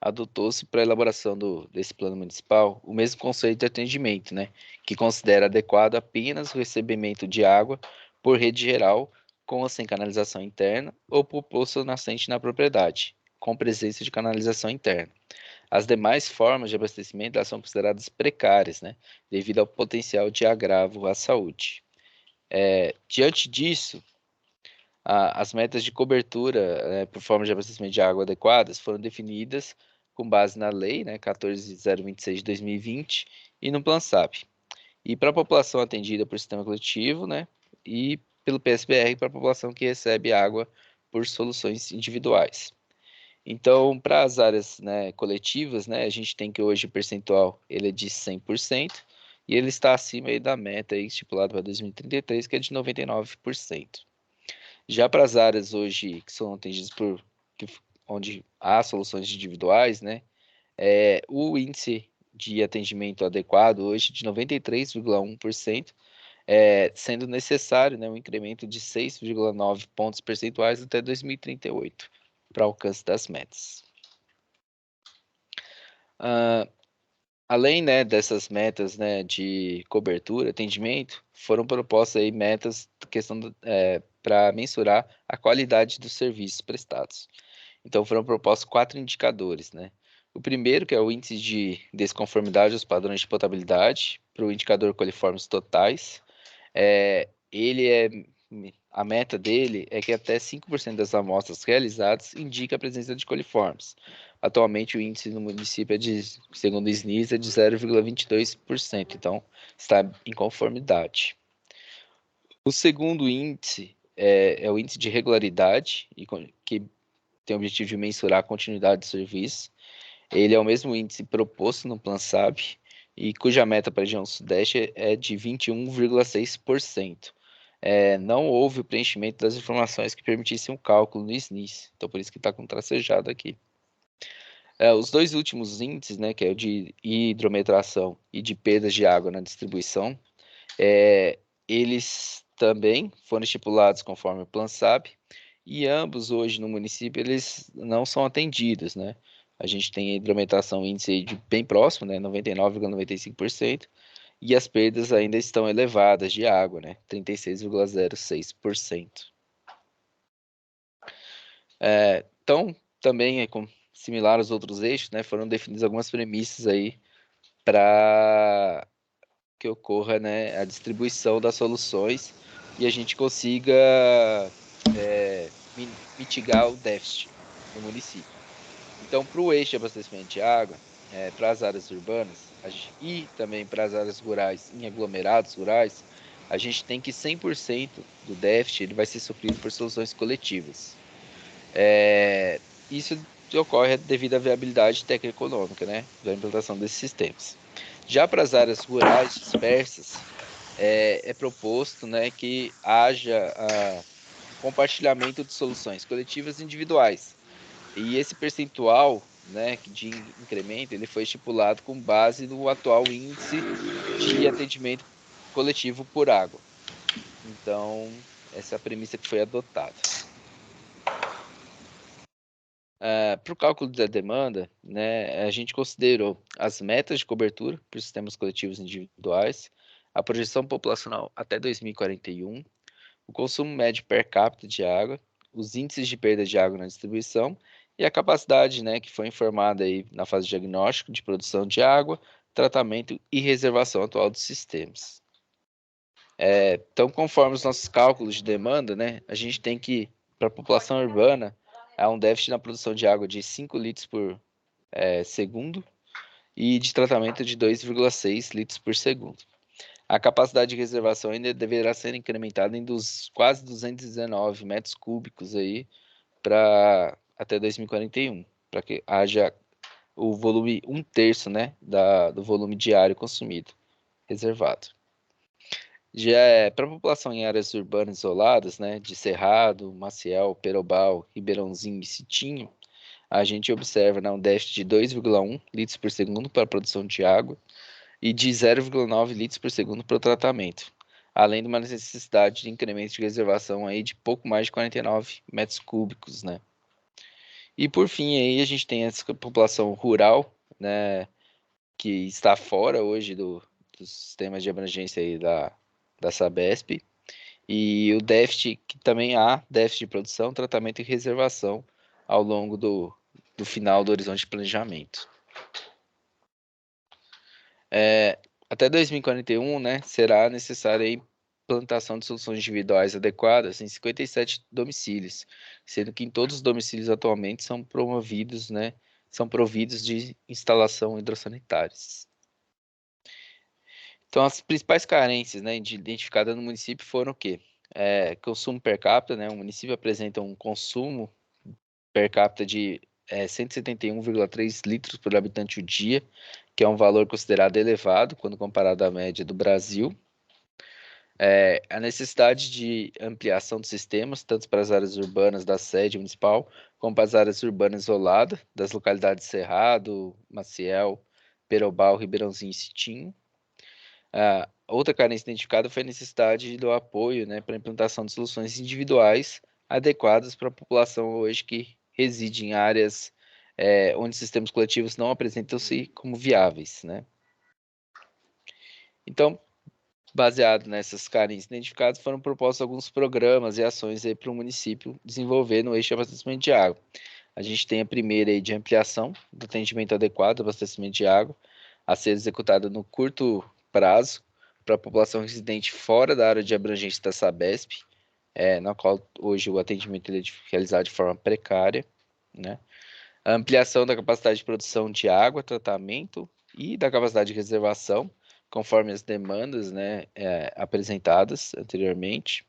adotou-se para a elaboração desse plano municipal o mesmo conceito de atendimento, né, que considera adequado apenas o recebimento de água por rede geral, com ou sem canalização interna, ou por poço nascente na propriedade, com presença de canalização interna. As demais formas de abastecimento elas são consideradas precárias, né, devido ao potencial de agravo à saúde. Diante disso, as metas de cobertura por forma de abastecimento de água adequadas foram definidas com base na lei, né, 14.026 de 2020 e no PlanSAP. E para a população atendida por sistema coletivo, né, e pelo PSBR para a população que recebe água por soluções individuais. Então, para as áreas, né, coletivas, né, a gente tem que hoje o percentual ele é de 100%, e ele está acima aí da meta aí, estipulada para 2033, que é de 99%. Já para as áreas hoje que são atendidas onde há soluções individuais, né, o índice de atendimento adequado hoje de 93,1%, sendo necessário, né, um incremento de 6,9 pontos percentuais até 2038 para alcance das metas. Além, né, dessas metas, né, de cobertura, atendimento, foram propostas aí metas para mensurar a qualidade dos serviços prestados. Então foram propostos 4 indicadores, né? O primeiro, que é o índice de desconformidade aos padrões de potabilidade, para o indicador coliformes totais. A meta dele é que até 5% das amostras realizadas indica a presença de coliformes. Atualmente o índice no município segundo o SNIS, é de 0,22%, então está em conformidade. O segundo índice é o índice de regularidade, que tem o objetivo de mensurar a continuidade do serviço. Ele é o mesmo índice proposto no PlanSAP e cuja meta para a região sudeste é de 21,6%. Não houve o preenchimento das informações que permitissem um cálculo no SNIS, então por isso que está com tracejado aqui. Os dois últimos índices, né, que é o de hidrometração e de perdas de água na distribuição, eles também foram estipulados conforme o PlanSAP, e ambos hoje no município eles não são atendidos, né? A gente tem a hidrometração índice de bem próximo, né, 99,95%, e as perdas ainda estão elevadas de água, né, 36,06%. Então, também similar aos outros eixos, né, foram definidas algumas premissas aí para que ocorra, né, a distribuição das soluções e a gente consiga mitigar o déficit no município. Então, para o eixo de abastecimento de água, para as áreas urbanas e também para as áreas rurais, em aglomerados rurais, a gente tem que 100% do déficit ele vai ser suprido por soluções coletivas. Isso ocorre devido à viabilidade técnico-econômica, né, da implantação desses sistemas. Já para as áreas rurais dispersas, é proposto, né, que haja compartilhamento de soluções coletivas e individuais. E esse percentual, né, de incremento, ele foi estipulado com base no atual índice de atendimento coletivo por água. Então, essa é a premissa que foi adotada. Para o cálculo da demanda, né, a gente considerou as metas de cobertura para os sistemas coletivos individuais, a projeção populacional até 2041, o consumo médio per capita de água, os índices de perda de água na distribuição e a capacidade, né, que foi informada aí na fase de diagnóstico de produção de água, tratamento e reservação atual dos sistemas. Então, conforme os nossos cálculos de demanda, né, a gente tem que, para a população urbana, há um déficit na produção de água de 5 litros por segundo e de tratamento de 2,6 litros por segundo. A capacidade de reservação ainda deverá ser incrementada em quase 219 metros cúbicos aí para até 2041, para que haja o volume 1/3, né, do volume diário consumido, reservado. Já para a população em áreas urbanas isoladas, né, de Cerrado, Maciel, Perobal, Ribeirãozinho e Citinho, a gente observa, né, um déficit de 2,1 litros por segundo para a produção de água e de 0,9 litros por segundo para o tratamento, além de uma necessidade de incremento de reservação aí de pouco mais de 49 metros cúbicos, né? E por fim aí a gente tem essa população rural, né, que está fora hoje dos sistemas de abrangência aí da Sabesp, e o déficit, que também há déficit de produção, tratamento e reservação ao longo do final do horizonte de planejamento. Até 2041, né, será necessária a implantação de soluções individuais adequadas em 57 domicílios, sendo que em todos os domicílios atualmente são promovidos, né, são providos de instalação hidrossanitárias. Então, as principais carências, né, identificadas no município foram o quê? Consumo per capita, né, o município apresenta um consumo per capita de 171,3 litros por habitante o dia, que é um valor considerado elevado quando comparado à média do Brasil. A necessidade de ampliação dos sistemas, tanto para as áreas urbanas da sede municipal, como para as áreas urbanas isoladas, das localidades Cerrado, Maciel, Perobal, Ribeirãozinho e Citinho. Outra carência identificada foi a necessidade do apoio, né, para a implantação de soluções individuais adequadas para a população hoje que reside em áreas onde sistemas coletivos não apresentam-se como viáveis, né? Então, baseado nessas carências identificadas, foram propostos alguns programas e ações para o município desenvolver no eixo de abastecimento de água. A gente tem a primeira aí de ampliação do atendimento adequado ao abastecimento de água, a ser executada no curto prazo para a população residente fora da área de abrangência da Sabesp, na qual hoje o atendimento é realizado de forma precária, né? A ampliação da capacidade de produção de água, tratamento e da capacidade de reservação, conforme as demandas, né, apresentadas anteriormente.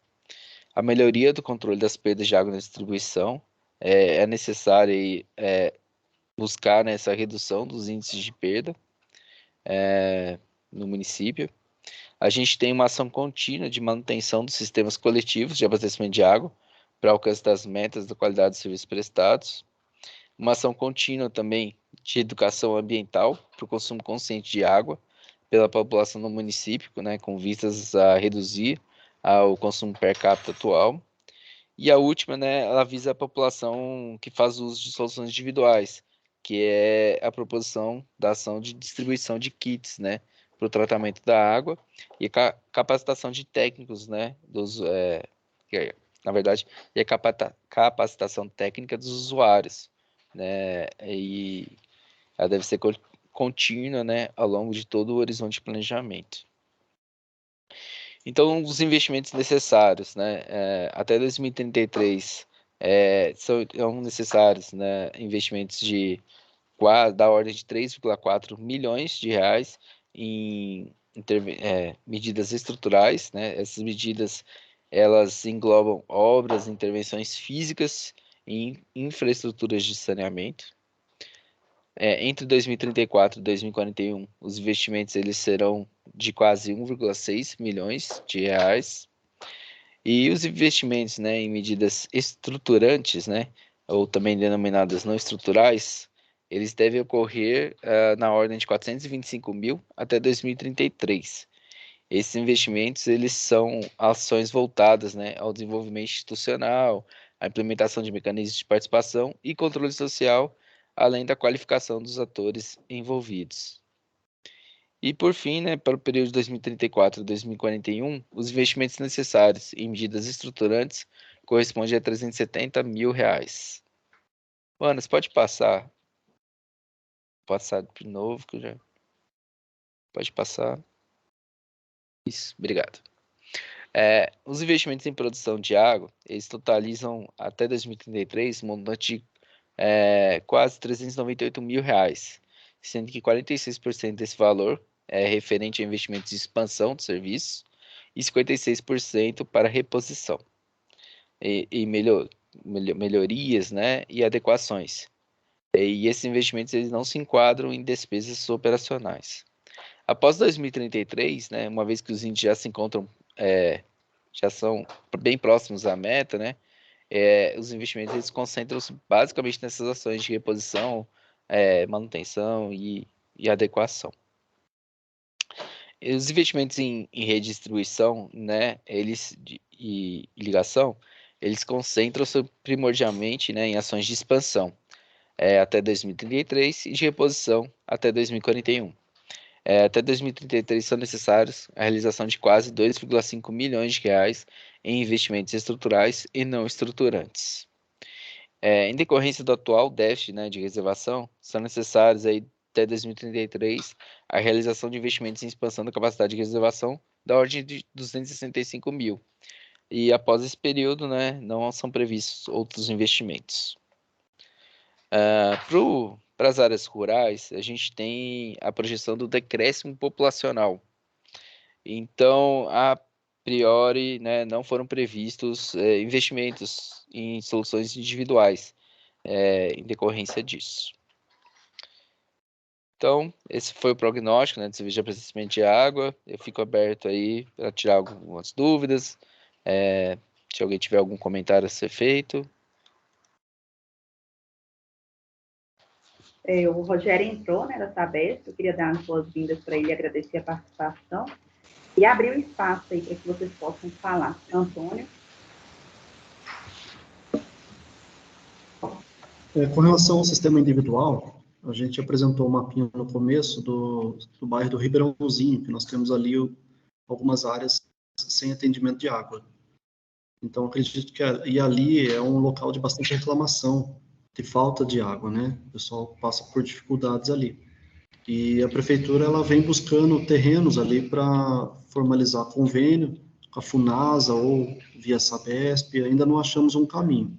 A melhoria do controle das perdas de água na distribuição. É necessário buscar, né, essa redução dos índices de perda no município. A gente tem uma ação contínua de manutenção dos sistemas coletivos de abastecimento de água para alcance das metas da qualidade dos serviços prestados. Uma ação contínua também de educação ambiental para o consumo consciente de água pela população do município, né, com vistas a reduzir o consumo per capita atual. E a última, né, ela visa a população que faz uso de soluções individuais, que é a proposição da ação de distribuição de kits, né, para o tratamento da água e capacitação de técnicos, né, na verdade, e a capacitação técnica dos usuários, né, e ela deve ser contínua, né, ao longo de todo o horizonte de planejamento. Então, os investimentos necessários, né, até 2033, são necessários, né, investimentos da ordem de 3,4 milhões de reais em medidas estruturais, né? Essas medidas, elas englobam obras, intervenções físicas e infraestruturas de saneamento. Entre 2034 e 2041, os investimentos eles serão de quase 1,6 milhões de reais. E os investimentos, né, em medidas estruturantes, né, ou também denominadas não estruturais, eles devem ocorrer na ordem de 425 mil até 2033. Esses investimentos eles são ações voltadas, né, ao desenvolvimento institucional, à implementação de mecanismos de participação e controle social, além da qualificação dos atores envolvidos. E por fim, né, para o período de 2034 a 2041, os investimentos necessários em medidas estruturantes correspondem a 370 mil reais. Mano, você pode passar de novo, que eu já... Pode passar. Isso, obrigado. Os investimentos em produção de água, eles totalizam até 2033 um montante de quase 398 mil reais, sendo que 46% desse valor é referente a investimentos de expansão do serviço e 56% para reposição e melhorias, né, e adequações. E esses investimentos eles não se enquadram em despesas operacionais. Após 2033, né, uma vez que os índices já se encontram, já são bem próximos à meta, né, os investimentos eles concentram-se basicamente nessas ações de reposição, manutenção e adequação. Os investimentos em redistribuição, né, e ligação, eles concentram-se primordialmente, né, em ações de expansão até 2033 e de reposição até 2041. Até 2033 são necessários a realização de quase 2,5 milhões de reais em investimentos estruturais e não estruturantes. Em decorrência do atual déficit, né, de reservação, são necessários aí até 2033 a realização de investimentos em expansão da capacidade de reservação da ordem de 265 mil. E após esse período, né, não são previstos outros investimentos. Para as áreas rurais, a gente tem a projeção do decréscimo populacional. Então, a priori, né, não foram previstos investimentos em soluções individuais em decorrência disso. Então, esse foi o prognóstico, né, de serviço de abastecimento de água. Eu fico aberto aí para tirar algumas dúvidas. Se alguém tiver algum comentário a ser feito. O Rogério entrou, né, da Sabesp, eu queria dar as boas-vindas para ele e agradecer a participação. E abrir o espaço aí para que vocês possam falar. Antônio? Com relação ao sistema individual, a gente apresentou um mapinha no começo do bairro do Ribeirãozinho, que nós temos ali algumas áreas sem atendimento de água. Então, acredito que ali é um local de bastante reclamação, de falta de água, né? O pessoal passa por dificuldades ali. E a prefeitura, ela vem buscando terrenos ali para formalizar convênio com a Funasa ou via Sabesp, ainda não achamos um caminho.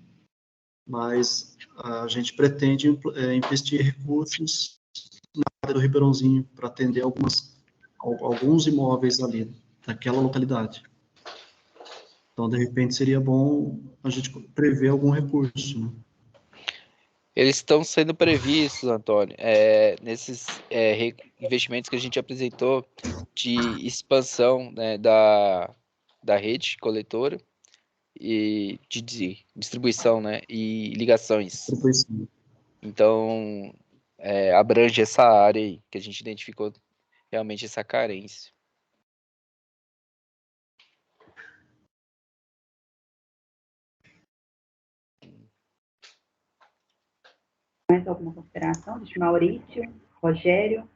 Mas a gente pretende investir recursos na área do Ribeirãozinho para atender alguns imóveis ali, daquela localidade. Então, de repente, seria bom a gente prever algum recurso, né? Eles estão sendo previstos, Antônio, nesses investimentos que a gente apresentou de expansão, né, da rede coletora e de distribuição, né, e ligações. Então, abrange essa área aí, que a gente identificou realmente essa carência. Mais alguma consideração? Deixa Maurício, Rogério.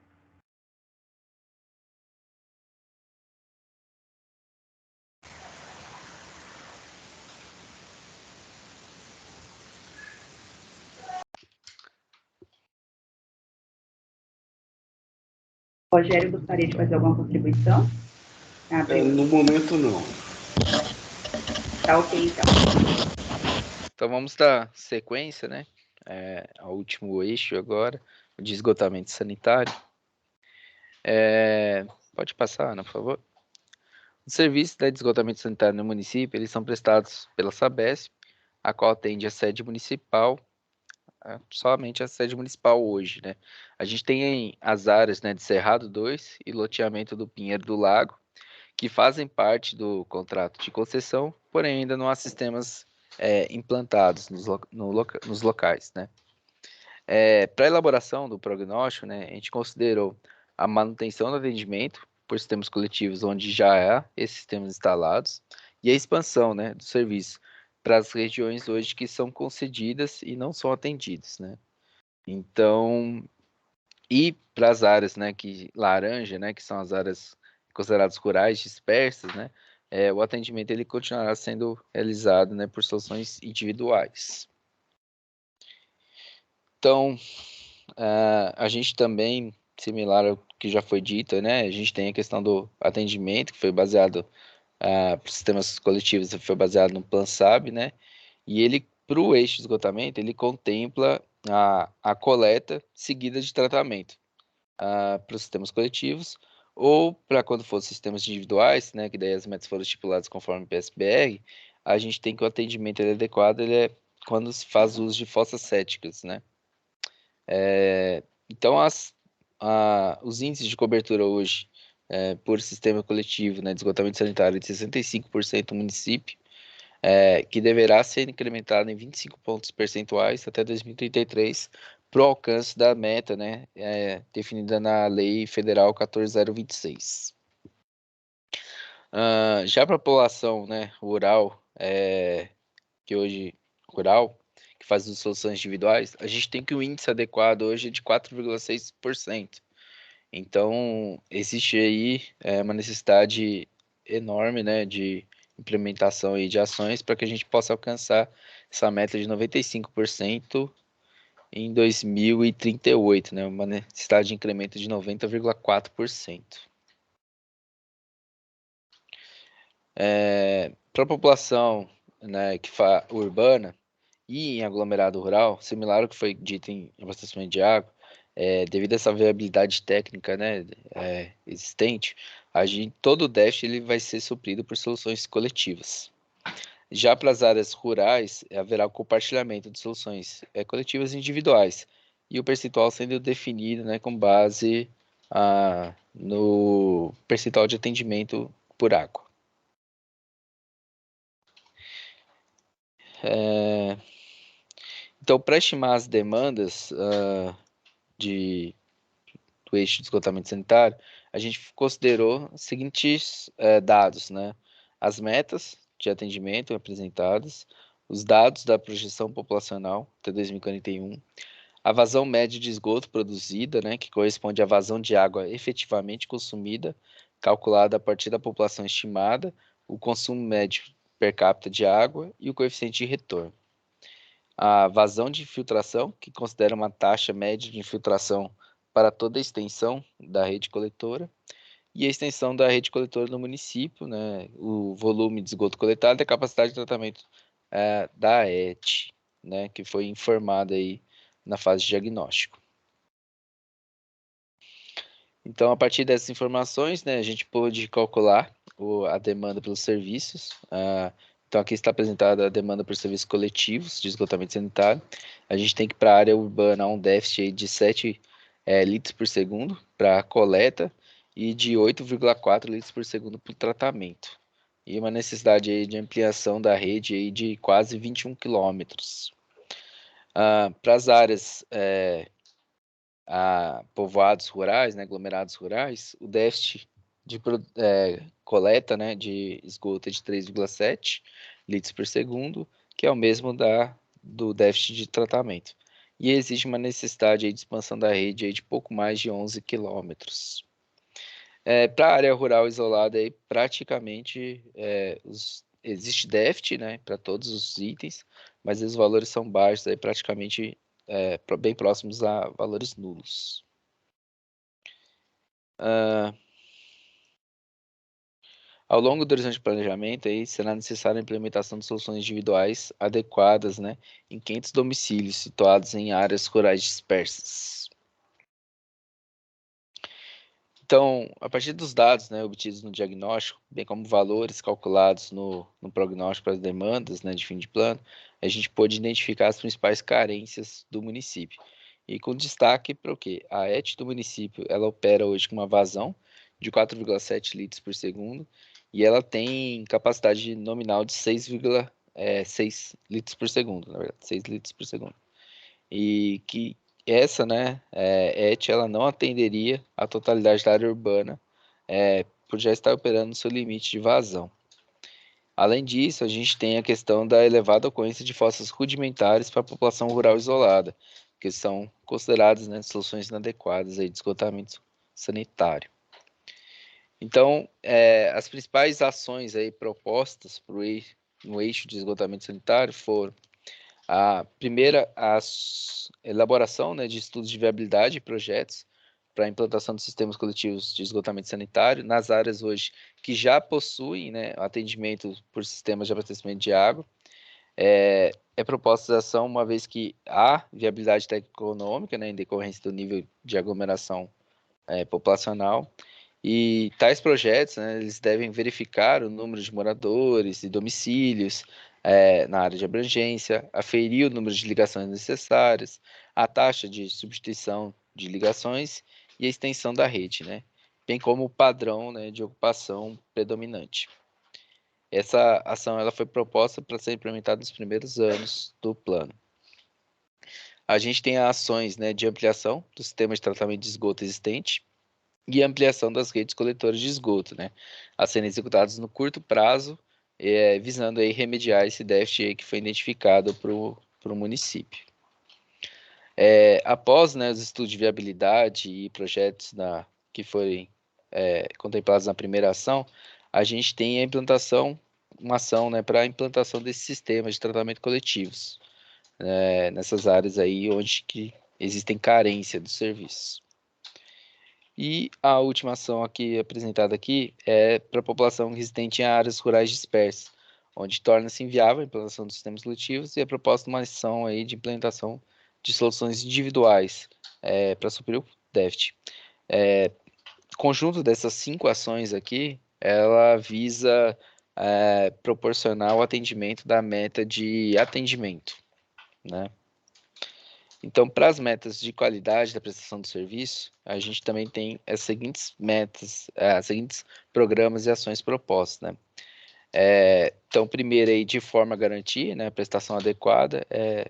Rogério, gostaria de fazer alguma contribuição? No momento, não. Tá ok, então. Então, vamos dar sequência, né, ao último eixo agora, o de esgotamento sanitário. Pode passar, Ana, por favor. Os serviços de esgotamento sanitário no município, eles são prestados pela Sabesp, a qual atende a sede municipal, somente a sede municipal hoje, né? A gente tem as áreas, né, de Cerrado 2 e loteamento do Pinheiro do Lago, que fazem parte do contrato de concessão, porém ainda não há sistemas implantados nos locais, né? Para a elaboração do prognóstico, né, a gente considerou a manutenção do atendimento por sistemas coletivos onde já há esses sistemas instalados e a expansão, né, do serviço para as regiões hoje que são concedidas e não são atendidas, né? Então, e para as áreas, né, que laranja, né, que são as áreas consideradas rurais dispersas, né, o atendimento ele continuará sendo realizado, né, por soluções individuais. Então, a gente também, similar ao que já foi dito, né, a gente tem a questão do atendimento, que foi baseado para os sistemas coletivos, foi baseado no Plan SAB, né, e ele, para o eixo de esgotamento, ele contempla a coleta seguida de tratamento para os sistemas coletivos, ou para quando for sistemas individuais, né, que daí as metas foram estipuladas conforme o PSBR, a gente tem que o atendimento ele é adequado, ele é quando se faz uso de fossas céticas, né. Então, os índices de cobertura hoje por sistema coletivo, né, de esgotamento sanitário de 65% no município, que deverá ser incrementado em 25 pontos percentuais até 2033 para o alcance da meta, né, definida na Lei Federal 14.026. Já para a população, né, rural, que hoje rural, que faz as soluções individuais, a gente tem que o índice adequado hoje é de 4,6%. Então, existe aí uma necessidade enorme, né, de implementação aí de ações para que a gente possa alcançar essa meta de 95% em 2038, né? Uma necessidade de incremento de 90,4%. Para a população, né, urbana e em aglomerado rural, similar ao que foi dito em abastecimento de água, devido a essa viabilidade técnica, né, existente, todo o déficit ele vai ser suprido por soluções coletivas. Já para as áreas rurais, haverá o compartilhamento de soluções coletivas e individuais, e o percentual sendo definido, né, com base no percentual de atendimento por água. Então, para estimar as demandas do eixo de esgotamento sanitário, a gente considerou os seguintes dados, né? As metas de atendimento apresentadas, os dados da projeção populacional até 2041, a vazão média de esgoto produzida, né, que corresponde à vazão de água efetivamente consumida, calculada a partir da população estimada, o consumo médio per capita de água e o coeficiente de retorno. A vazão de infiltração, que considera uma taxa média de infiltração para toda a extensão da rede coletora, e a extensão da rede coletora no município, né, o volume de esgoto coletado e a capacidade de tratamento da ET, né, que foi informada aí na fase de diagnóstico. Então, a partir dessas informações, né, a gente pôde calcular a demanda pelos serviços. Então, aqui está apresentada a demanda por serviços coletivos de esgotamento sanitário. A gente tem que, para a área urbana, um déficit aí de 7 litros por segundo para coleta e de 8,4 litros por segundo para o tratamento. E uma necessidade aí de ampliação da rede aí de quase 21 quilômetros. Para as áreas povoados rurais, né, aglomerados rurais, o déficit de coleta, né, de esgoto é de 3,7 litros por segundo, que é o mesmo do déficit de tratamento. E existe uma necessidade aí de expansão da rede aí de pouco mais de 11 quilômetros. Para a área rural isolada, aí, praticamente existe déficit, né, para todos os itens, mas os valores são baixos, aí, praticamente bem próximos a valores nulos. Ao longo do horizonte de planejamento, aí, será necessária a implementação de soluções individuais adequadas, né, em 500 domicílios situados em áreas rurais dispersas. Então, a partir dos dados, né, obtidos no diagnóstico, bem como valores calculados no prognóstico para as demandas, né, de fim de plano, a gente pôde identificar as principais carências do município. E com destaque para o quê? A ET do município, ela opera hoje com uma vazão de 4,7 litros por segundo e ela tem capacidade nominal de 6,6 litros por segundo, na verdade, 6 litros por segundo. E que essa, né, ET, ela não atenderia a totalidade da área urbana, por já estar operando no seu limite de vazão. Além disso, a gente tem a questão da elevada ocorrência de fossas rudimentares para a população rural isolada, que são consideradas, né, soluções inadequadas aí de esgotamento sanitário. Então, as principais ações aí propostas no eixo de esgotamento sanitário foram a primeira, a elaboração, né, de estudos de viabilidade e projetos para a implantação de sistemas coletivos de esgotamento sanitário nas áreas hoje que já possuem, né, atendimento por sistemas de abastecimento de água. É proposta a ação, uma vez que há viabilidade econômica, né, em decorrência do nível de aglomeração populacional. E tais projetos, né, eles devem verificar o número de moradores e domicílios na área de abrangência, aferir o número de ligações necessárias, a taxa de substituição de ligações e a extensão da rede, né, bem como o padrão, né, de ocupação predominante. Essa ação ela foi proposta para ser implementada nos primeiros anos do plano. A gente tem ações, né, de ampliação do sistema de tratamento de esgoto existente, e ampliação das redes coletoras de esgoto, né, a serem executadas no curto prazo, visando aí remediar esse déficit aí que foi identificado para o município. Após, né, os estudos de viabilidade e projetos que forem contemplados na primeira ação, a gente tem uma ação, né, para a implantação desses sistemas de tratamento coletivos. nessas áreas aí onde que existem carência do serviço. E a última ação aqui apresentada aqui é para a população residente em áreas rurais dispersas, onde torna-se inviável a implantação dos sistemas coletivos e é proposta uma ação aí de implementação de soluções individuais para suprir o déficit. O conjunto dessas 5 ações aqui, ela visa proporcionar o atendimento da meta de atendimento, né? Então, para as metas de qualidade da prestação do serviço, a gente também tem as seguintes metas, as seguintes programas e ações propostas, né? Então, primeiro aí, de forma a garantir, né, a prestação adequada,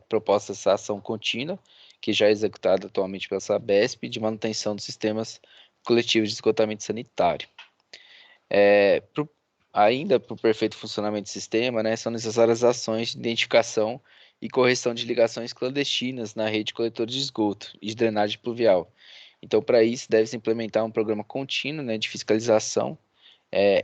proposta essa ação contínua, que já é executada atualmente pela Sabesp, de manutenção dos sistemas coletivos de esgotamento sanitário. Ainda para o perfeito funcionamento do sistema, né, são necessárias ações de identificação e correção de ligações clandestinas na rede coletora de esgoto e de drenagem pluvial. Então, para isso, deve-se implementar um programa contínuo, né, de fiscalização,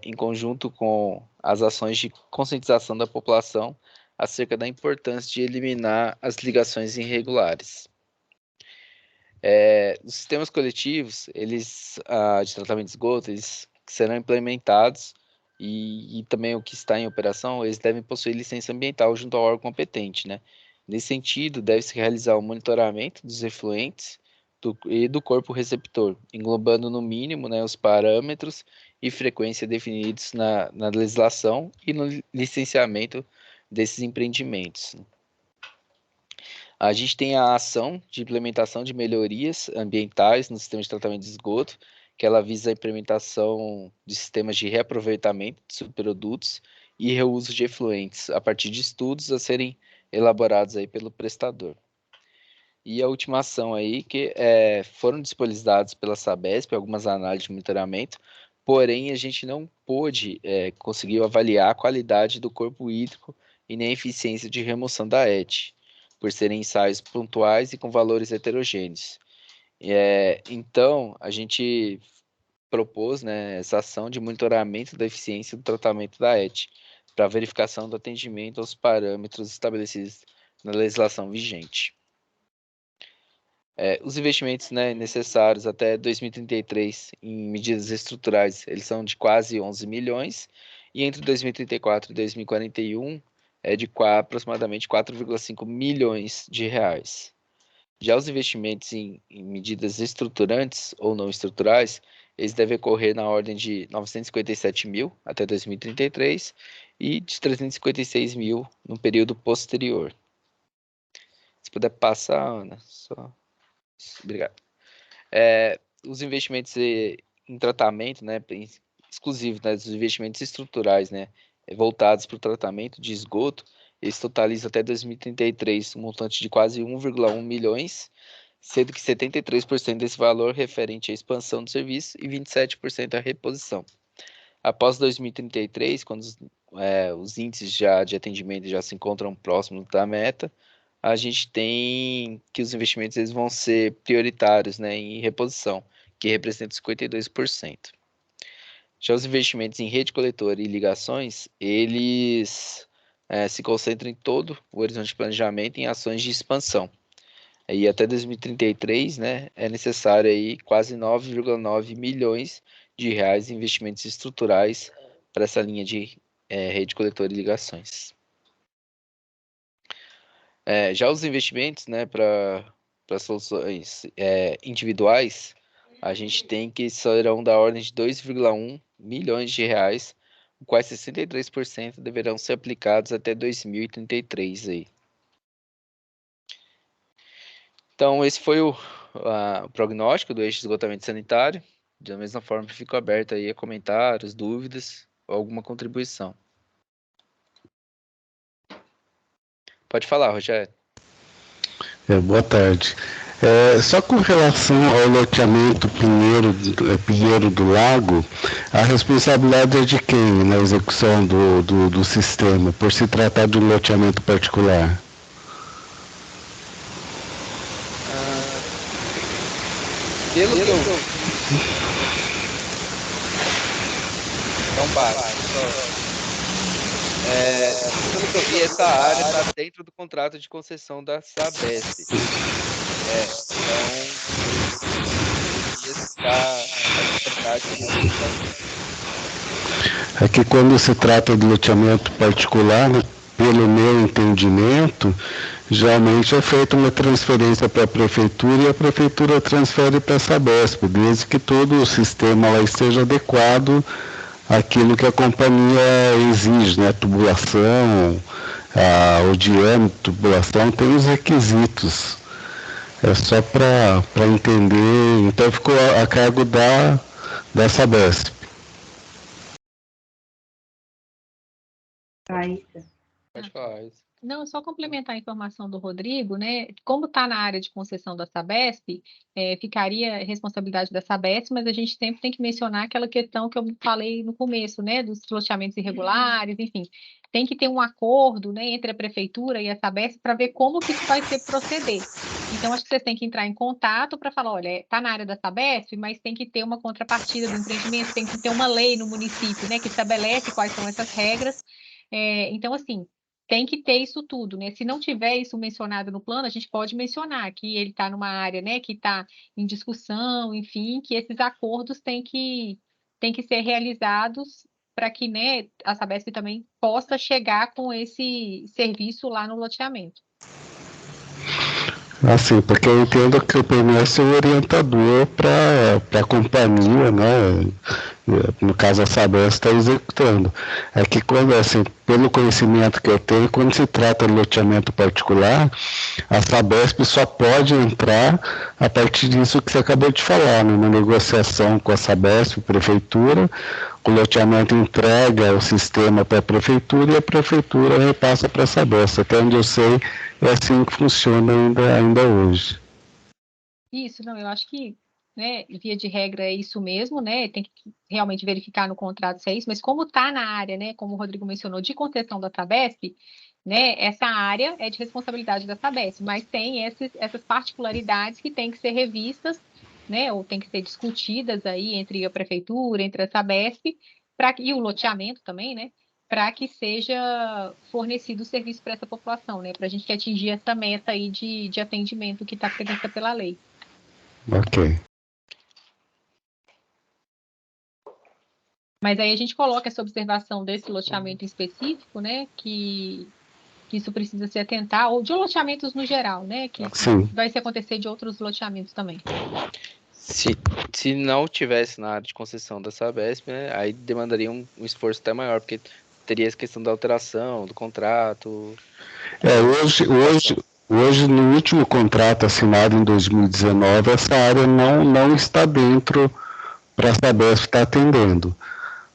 em conjunto com as ações de conscientização da população acerca da importância de eliminar as ligações irregulares. Os sistemas coletivos, de tratamento de esgoto, eles serão implementados e também o que está em operação, eles devem possuir licença ambiental junto ao órgão competente, né? Nesse sentido, deve-se realizar o monitoramento dos efluentes e do corpo receptor, englobando no mínimo, né, os parâmetros e frequência definidos na legislação e no licenciamento desses empreendimentos. A gente tem a ação de implementação de melhorias ambientais no sistema de tratamento de esgoto, que ela visa a implementação de sistemas de reaproveitamento de subprodutos e reuso de efluentes, a partir de estudos a serem elaborados aí pelo prestador. E a última ação aí, que foram disponibilizadas pela Sabesp, algumas análises de monitoramento, porém a gente não pôde conseguir avaliar a qualidade do corpo hídrico e nem a eficiência de remoção da ET, por serem ensaios pontuais e com valores heterogêneos. Então, a gente propôs, né, essa ação de monitoramento da eficiência do tratamento da ET, para verificação do atendimento aos parâmetros estabelecidos na legislação vigente. Os investimentos, né, necessários até 2033 em medidas estruturais, eles são de quase 11 milhões, e entre 2034 e 2041 de aproximadamente 4,5 milhões de reais. Já os investimentos em medidas estruturantes ou não estruturais, eles devem ocorrer na ordem de 957 mil até 2033 e de 356 mil no período posterior. Se puder passar, Ana, só. Obrigado. Os investimentos em tratamento, né, exclusivos, né, os investimentos estruturais, né, voltados para o tratamento de esgoto, eles totalizam até 2033 um montante de quase 1,1 milhões, sendo que 73% desse valor referente à expansão do serviço e 27% à reposição. Após 2033, quando os índices de atendimento já se encontram próximos da meta, a gente tem que os investimentos eles vão ser prioritários, né, em reposição, que representa 52%. Já os investimentos em rede coletora e ligações, eles se concentram em todo o horizonte de planejamento em ações de expansão. E até 2033, né, é necessário aí quase 9,9 milhões de reais em investimentos estruturais para essa linha de rede coletora e ligações. Já os investimentos, né, para soluções individuais, a gente tem que serão da ordem de 2,1 milhões de reais, quais 63% deverão ser aplicados até 2033 aí. Então, esse foi o prognóstico do eixo de esgotamento sanitário. Da mesma forma, fico aberto aí a comentários, dúvidas ou alguma contribuição. Pode falar, Rogério. Boa tarde. Só com relação ao loteamento Pinheiro do Lago, a responsabilidade é de quem na execução do sistema, por se tratar de um loteamento particular? Pelo que eu... Então, para. Pelo que eu vi, essa área está dentro do contrato de concessão da Sabesp. É que quando se trata de loteamento particular, né, pelo meu entendimento, geralmente é feita uma transferência para a prefeitura e a prefeitura transfere para a Sabesp, desde que todo o sistema lá esteja adequado àquilo que a companhia exige, né? Tubulação, o diâmetro, tubulação, tem os requisitos. É só para entender. Então ficou a cargo da Sabesp. Raíssa. Pode falar isso. Não, só complementar a informação do Rodrigo, né? Como está na área de concessão da Sabesp, ficaria responsabilidade da Sabesp, mas a gente sempre tem que mencionar aquela questão que eu falei no começo, né? Dos loteamentos irregulares, enfim. Tem que ter um acordo, né, entre a prefeitura e a Sabesp para ver como que isso vai ser proceder. Então, acho que vocês têm que entrar em contato para falar, olha, está na área da Sabesp, mas tem que ter uma contrapartida do empreendimento, tem que ter uma lei no município, né, que estabelece quais são essas regras. Então, assim, tem que ter isso tudo, né? Se não tiver isso mencionado no plano, a gente pode mencionar que ele está numa área, né, que está em discussão, enfim, que esses acordos têm que ser realizados para que, né, a Sabesp também possa chegar com esse serviço lá no loteamento. Assim, porque eu entendo que o PMS é o orientador para a companhia, né? No caso a Sabesp está executando. É que quando, assim, pelo conhecimento que eu tenho, quando se trata de loteamento particular, a Sabesp só pode entrar a partir disso que você acabou de falar, numa negociação com a Sabesp, prefeitura, o loteamento entrega o sistema para a prefeitura e a prefeitura repassa para a Sabesp. Até onde eu sei, é assim que funciona ainda hoje. Isso, não, eu acho que, né, via de regra é isso mesmo, né, tem que realmente verificar no contrato se é isso, mas como está na área, né, como o Rodrigo mencionou, de concessão da Sabesp, né, essa área é de responsabilidade da Sabesp, mas tem essas particularidades que têm que ser revistas, né, ou tem que ser discutidas aí entre a prefeitura, entre a Sabesp, e o loteamento também, né, para que seja fornecido o serviço para essa população, né, para a gente atingir essa meta aí de atendimento que está prevista pela lei. Ok. Mas aí a gente coloca essa observação desse loteamento específico, né, que isso precisa se atentar, ou de loteamentos no geral, né, que Sim. vai se acontecer de outros loteamentos também. Se não tivesse na área de concessão da Sabesp, né, aí demandaria um esforço até maior, porque teria essa questão da alteração, do contrato. Hoje, no último contrato assinado em 2019, essa área não está dentro para a Sabesp estar atendendo.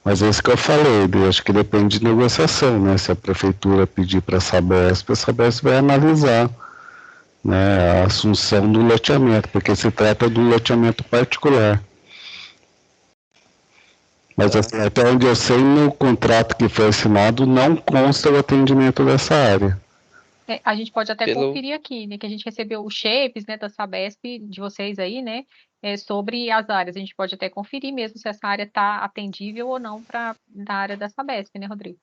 Mas é isso que eu falei, acho que depende de negociação, né? Se a prefeitura pedir para a Sabesp vai analisar, né, a assunção do loteamento, porque se trata de um loteamento particular. Mas assim, até onde eu sei, no contrato que foi assinado, não consta o atendimento dessa área. A gente pode até conferir aqui, né, que a gente recebeu os shapes, né, da Sabesp, de vocês aí, né, sobre as áreas. A gente pode até conferir mesmo se essa área está atendível ou não na área da Sabesp, né, Rodrigo?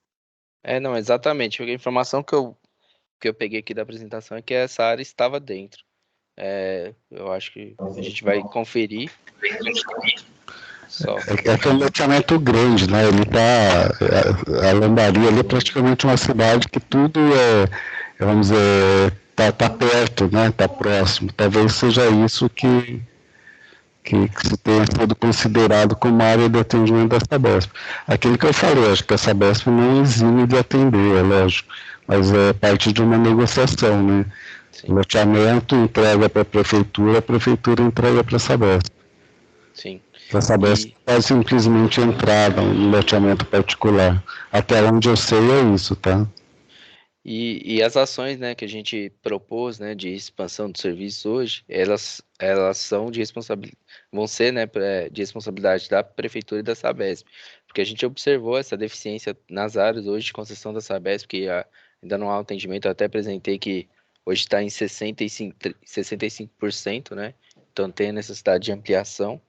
Não, exatamente. A informação que eu peguei aqui da apresentação é que essa área estava dentro. Eu acho que a gente vai conferir. É um loteamento grande, né? Ele tá. A Lambari ali é praticamente uma cidade que tudo vamos dizer, tá perto, né? Tá próximo. Talvez seja isso que se tenha sido considerado como área de atendimento da Sabesp. Aquilo que eu falei, acho que a Sabesp não exime de atender, é lógico, mas é parte de uma negociação, né? Sim. O loteamento entrega para a prefeitura entrega para a Sabesp. Sim. A Sabesp pode simplesmente entrar no loteamento particular. Até onde eu sei é isso, tá? E as ações, né, que a gente propôs, né, de expansão do serviço hoje, elas são vão ser, né, de responsabilidade da prefeitura e da Sabesp, porque a gente observou essa deficiência nas áreas hoje de concessão da Sabesp, que ainda não há atendimento. Eu até apresentei que hoje está em 65%, né, então tem necessidade de ampliação.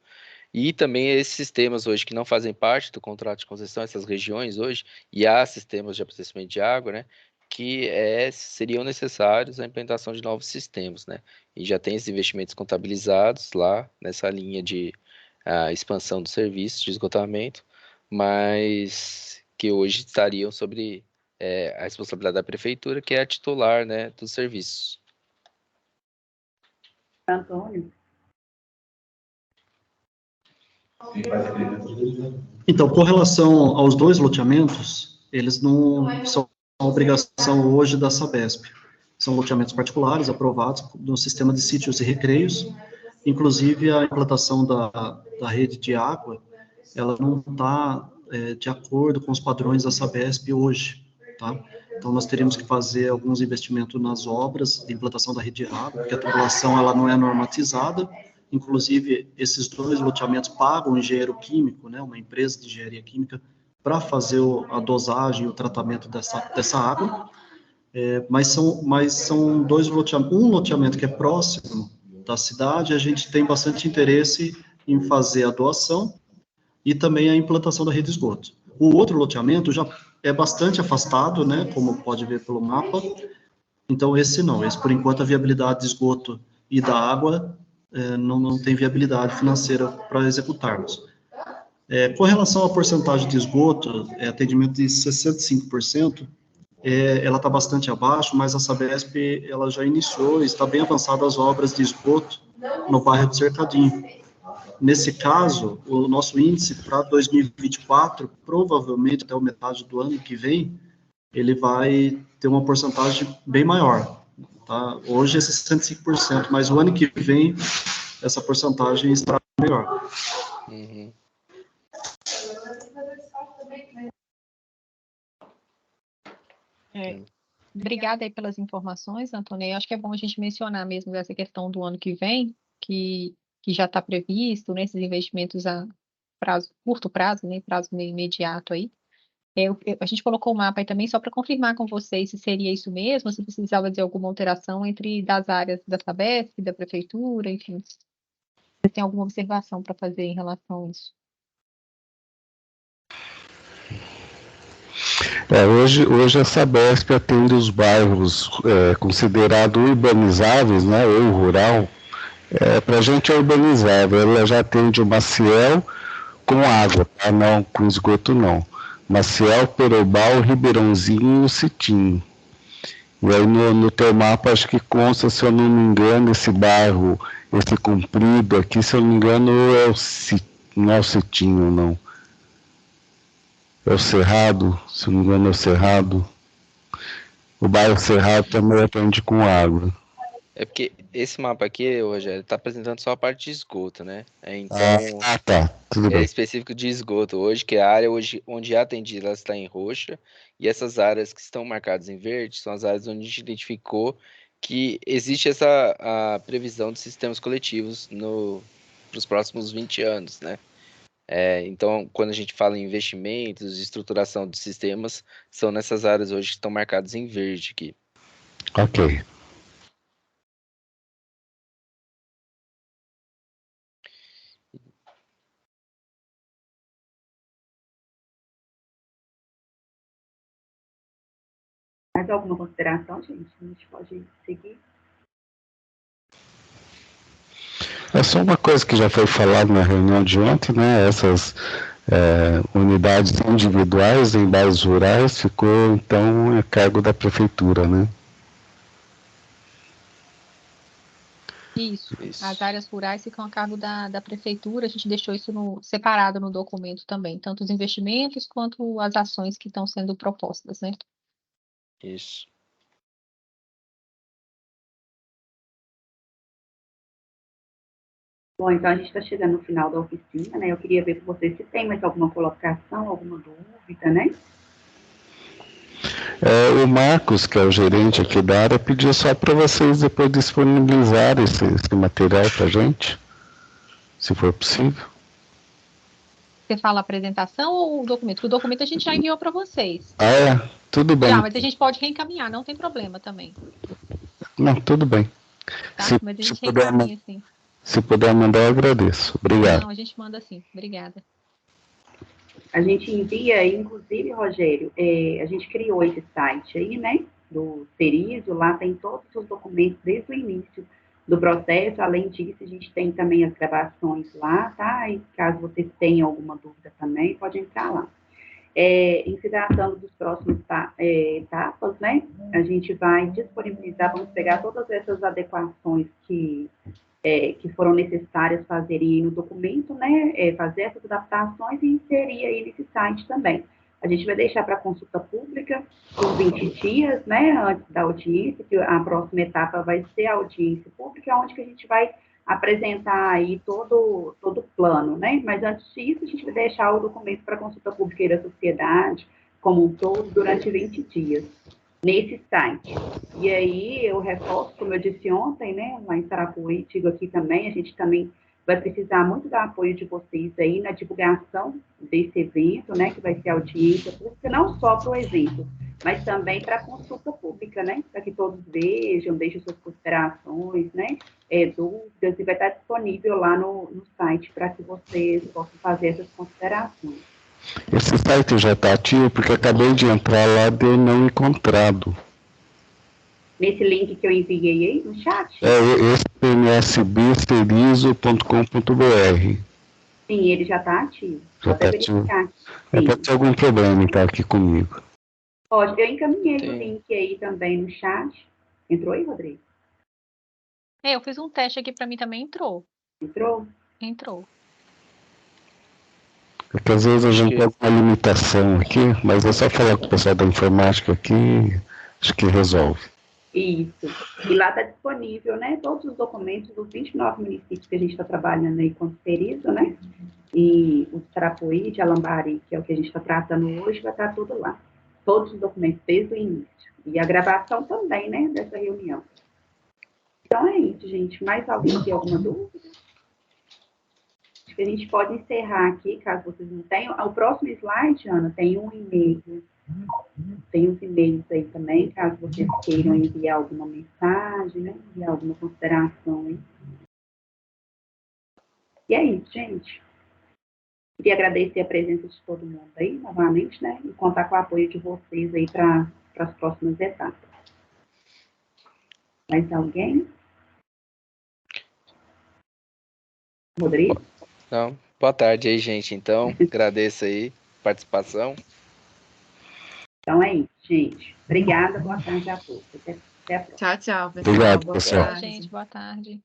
E também esses sistemas hoje que não fazem parte do contrato de concessão, essas regiões hoje, e há sistemas de abastecimento de água, né, que seriam necessários a implementação de novos sistemas, né, e já tem esses investimentos contabilizados lá nessa linha de expansão dos serviços de esgotamento, mas que hoje estariam sobre a responsabilidade da prefeitura, que é a titular, né, dos serviços. Antônio? Então, com relação aos dois loteamentos, eles não são uma obrigação hoje da Sabesp. São loteamentos particulares aprovados no sistema de sítios e recreios. Inclusive, a implantação da rede de água, ela não está de acordo com os padrões da Sabesp hoje, tá? Então, nós teríamos que fazer alguns investimentos nas obras de implantação da rede de água, porque a tubulação ela não é normatizada. Inclusive, esses dois loteamentos pagam um engenheiro químico, né, uma empresa de engenharia química, para fazer a dosagem e o tratamento dessa água. Mas são dois loteamentos. Um loteamento que é próximo da cidade, a gente tem bastante interesse em fazer a doação e também a implantação da rede de esgoto. O outro loteamento já é bastante afastado, né, como pode ver pelo mapa. Então, esse não. Esse, por enquanto, a viabilidade de esgoto e da água não tem viabilidade financeira para executarmos. Com relação à porcentagem de esgoto, atendimento de 65%, ela está bastante abaixo, mas a Sabesp ela já iniciou, está bem avançada as obras de esgoto no bairro do Cercadinho. Nesse caso, o nosso índice para 2024, provavelmente até a metade do ano que vem, ele vai ter uma porcentagem bem maior. Tá? Hoje é 65%, mas o ano que vem essa porcentagem estará melhor. Uhum. Obrigada aí pelas informações, Antônio. Eu acho que é bom a gente mencionar mesmo essa questão do ano que vem, que já está previsto, né, esses investimentos a curto prazo, né, prazo meio imediato aí. A gente colocou o mapa aí também só para confirmar com vocês se seria isso mesmo, se precisava de alguma alteração entre das áreas da Sabesp, da prefeitura, enfim. Você tem alguma observação para fazer em relação a isso? Hoje a Sabesp atende os bairros considerados urbanizáveis, né, ou rural. Para a gente é urbanizável, ela já atende o Maciel com água, tá? Não com esgoto não. Maciel, Perobal, Ribeirãozinho e o Citinho. E aí no teu mapa acho que consta, se eu não me engano, esse bairro, esse comprido aqui, se eu não me engano, não é o Citinho, não. É o Cerrado, se não me engano é o Cerrado. O bairro Cerrado também atende com água. É porque esse mapa aqui, Rogério, está apresentando só a parte de esgoto, né? Então, tá. Tudo bem. Específico de esgoto hoje, que a área hoje onde é atendida ela está em roxa, e essas áreas que estão marcadas em verde são as áreas onde a gente identificou que existe a previsão de sistemas coletivos para os próximos 20 anos, né? Então, quando a gente fala em investimentos, estruturação de sistemas, são nessas áreas hoje que estão marcadas em verde aqui. Ok. Mais alguma consideração, gente? A gente pode seguir? É só uma coisa que já foi falado na reunião de ontem, né? Essas unidades individuais em bairros rurais ficou, então, a cargo da prefeitura, né? Isso. As áreas rurais ficam a cargo da prefeitura, a gente deixou isso separado no documento também, tanto os investimentos quanto as ações que estão sendo propostas, né? Isso. Bom, então a gente está chegando no final da oficina, né? Eu queria ver com vocês se tem mais alguma colocação, alguma dúvida, né? O Marcos, que é o gerente aqui da área, pediu só para vocês depois disponibilizarem esse material para a gente, se for possível. Você fala a apresentação ou o documento? O documento a gente já enviou para vocês. Tudo bem. Já, mas a gente pode reencaminhar, não tem problema também. Não, tudo bem. Tá? Mas a gente reencaminha, sim. Se puder mandar, eu agradeço. Obrigado. Não, a gente manda sim. Obrigada. A gente envia, inclusive, Rogério, a gente criou esse site aí, né, do Serizo, lá tem todos os documentos desde o início do processo. Além disso, a gente tem também as gravações lá, tá? E caso vocês tenham alguma dúvida também, pode entrar lá. Em se tratando dos próximos etapas, né, a gente vai disponibilizar, vamos pegar todas essas adequações que foram necessárias fazerem no documento, né, fazer essas adaptações e inserir aí nesse site também. A gente vai deixar para consulta pública por 20 dias, né, antes da audiência, que a próxima etapa vai ser a audiência pública, onde que a gente vai apresentar aí todo o plano, né, mas antes disso a gente vai deixar o documento para consulta pública e da sociedade como um todo durante 20 dias nesse site. E aí eu reforço, como eu disse ontem, né, lá em Sarapuí, digo aqui também, a gente também vai precisar muito do apoio de vocês aí na divulgação desse evento, né, que vai ser audiência pública, não só para o evento, mas também para a consulta pública, né, para que todos vejam, deixem suas considerações, né, dúvidas, e vai estar disponível lá no site para que vocês possam fazer essas considerações. Esse site já está ativo porque acabei de entrar lá de não encontrado. Nesse link que eu enviei aí no chat? Esse pmsbserizo.com.br. Sim, ele já está ativo. Já está ativo. Pode ter algum problema em estar aqui comigo. Pode, eu encaminhei o link aí também no chat. Entrou aí, Rodrigo? Eu fiz um teste aqui, para mim também entrou. Entrou? Entrou. Porque às vezes a gente tem alguma limitação aqui, mas é só falar com o pessoal da informática aqui, acho que resolve. Isso. E lá está disponível, né, todos os documentos dos 29 municípios que a gente está trabalhando aí com o Serizo, né, e o Sarapuí, de Alambari, que é o que a gente está tratando hoje, vai estar tudo lá. Todos os documentos desde o início. E a gravação também, né, dessa reunião. Então é isso, gente. Mais alguém tem alguma dúvida? Acho que a gente pode encerrar aqui, caso vocês não tenham. O próximo slide, Ana, tem um e-mail. Tem os e-mails aí também, caso vocês queiram enviar alguma mensagem, né? Enviar alguma consideração aí. E é isso, gente. Queria agradecer a presença de todo mundo aí, novamente, né? E contar com o apoio de vocês aí para as próximas etapas. Mais alguém? Rodrigo? Não. Boa tarde aí, gente. Então, agradeço aí a participação. Então é isso, gente. Obrigada, boa tarde a todos. Até a próxima. Tchau, pessoal. Obrigado, Boa pessoal. tarde. Gente, boa tarde.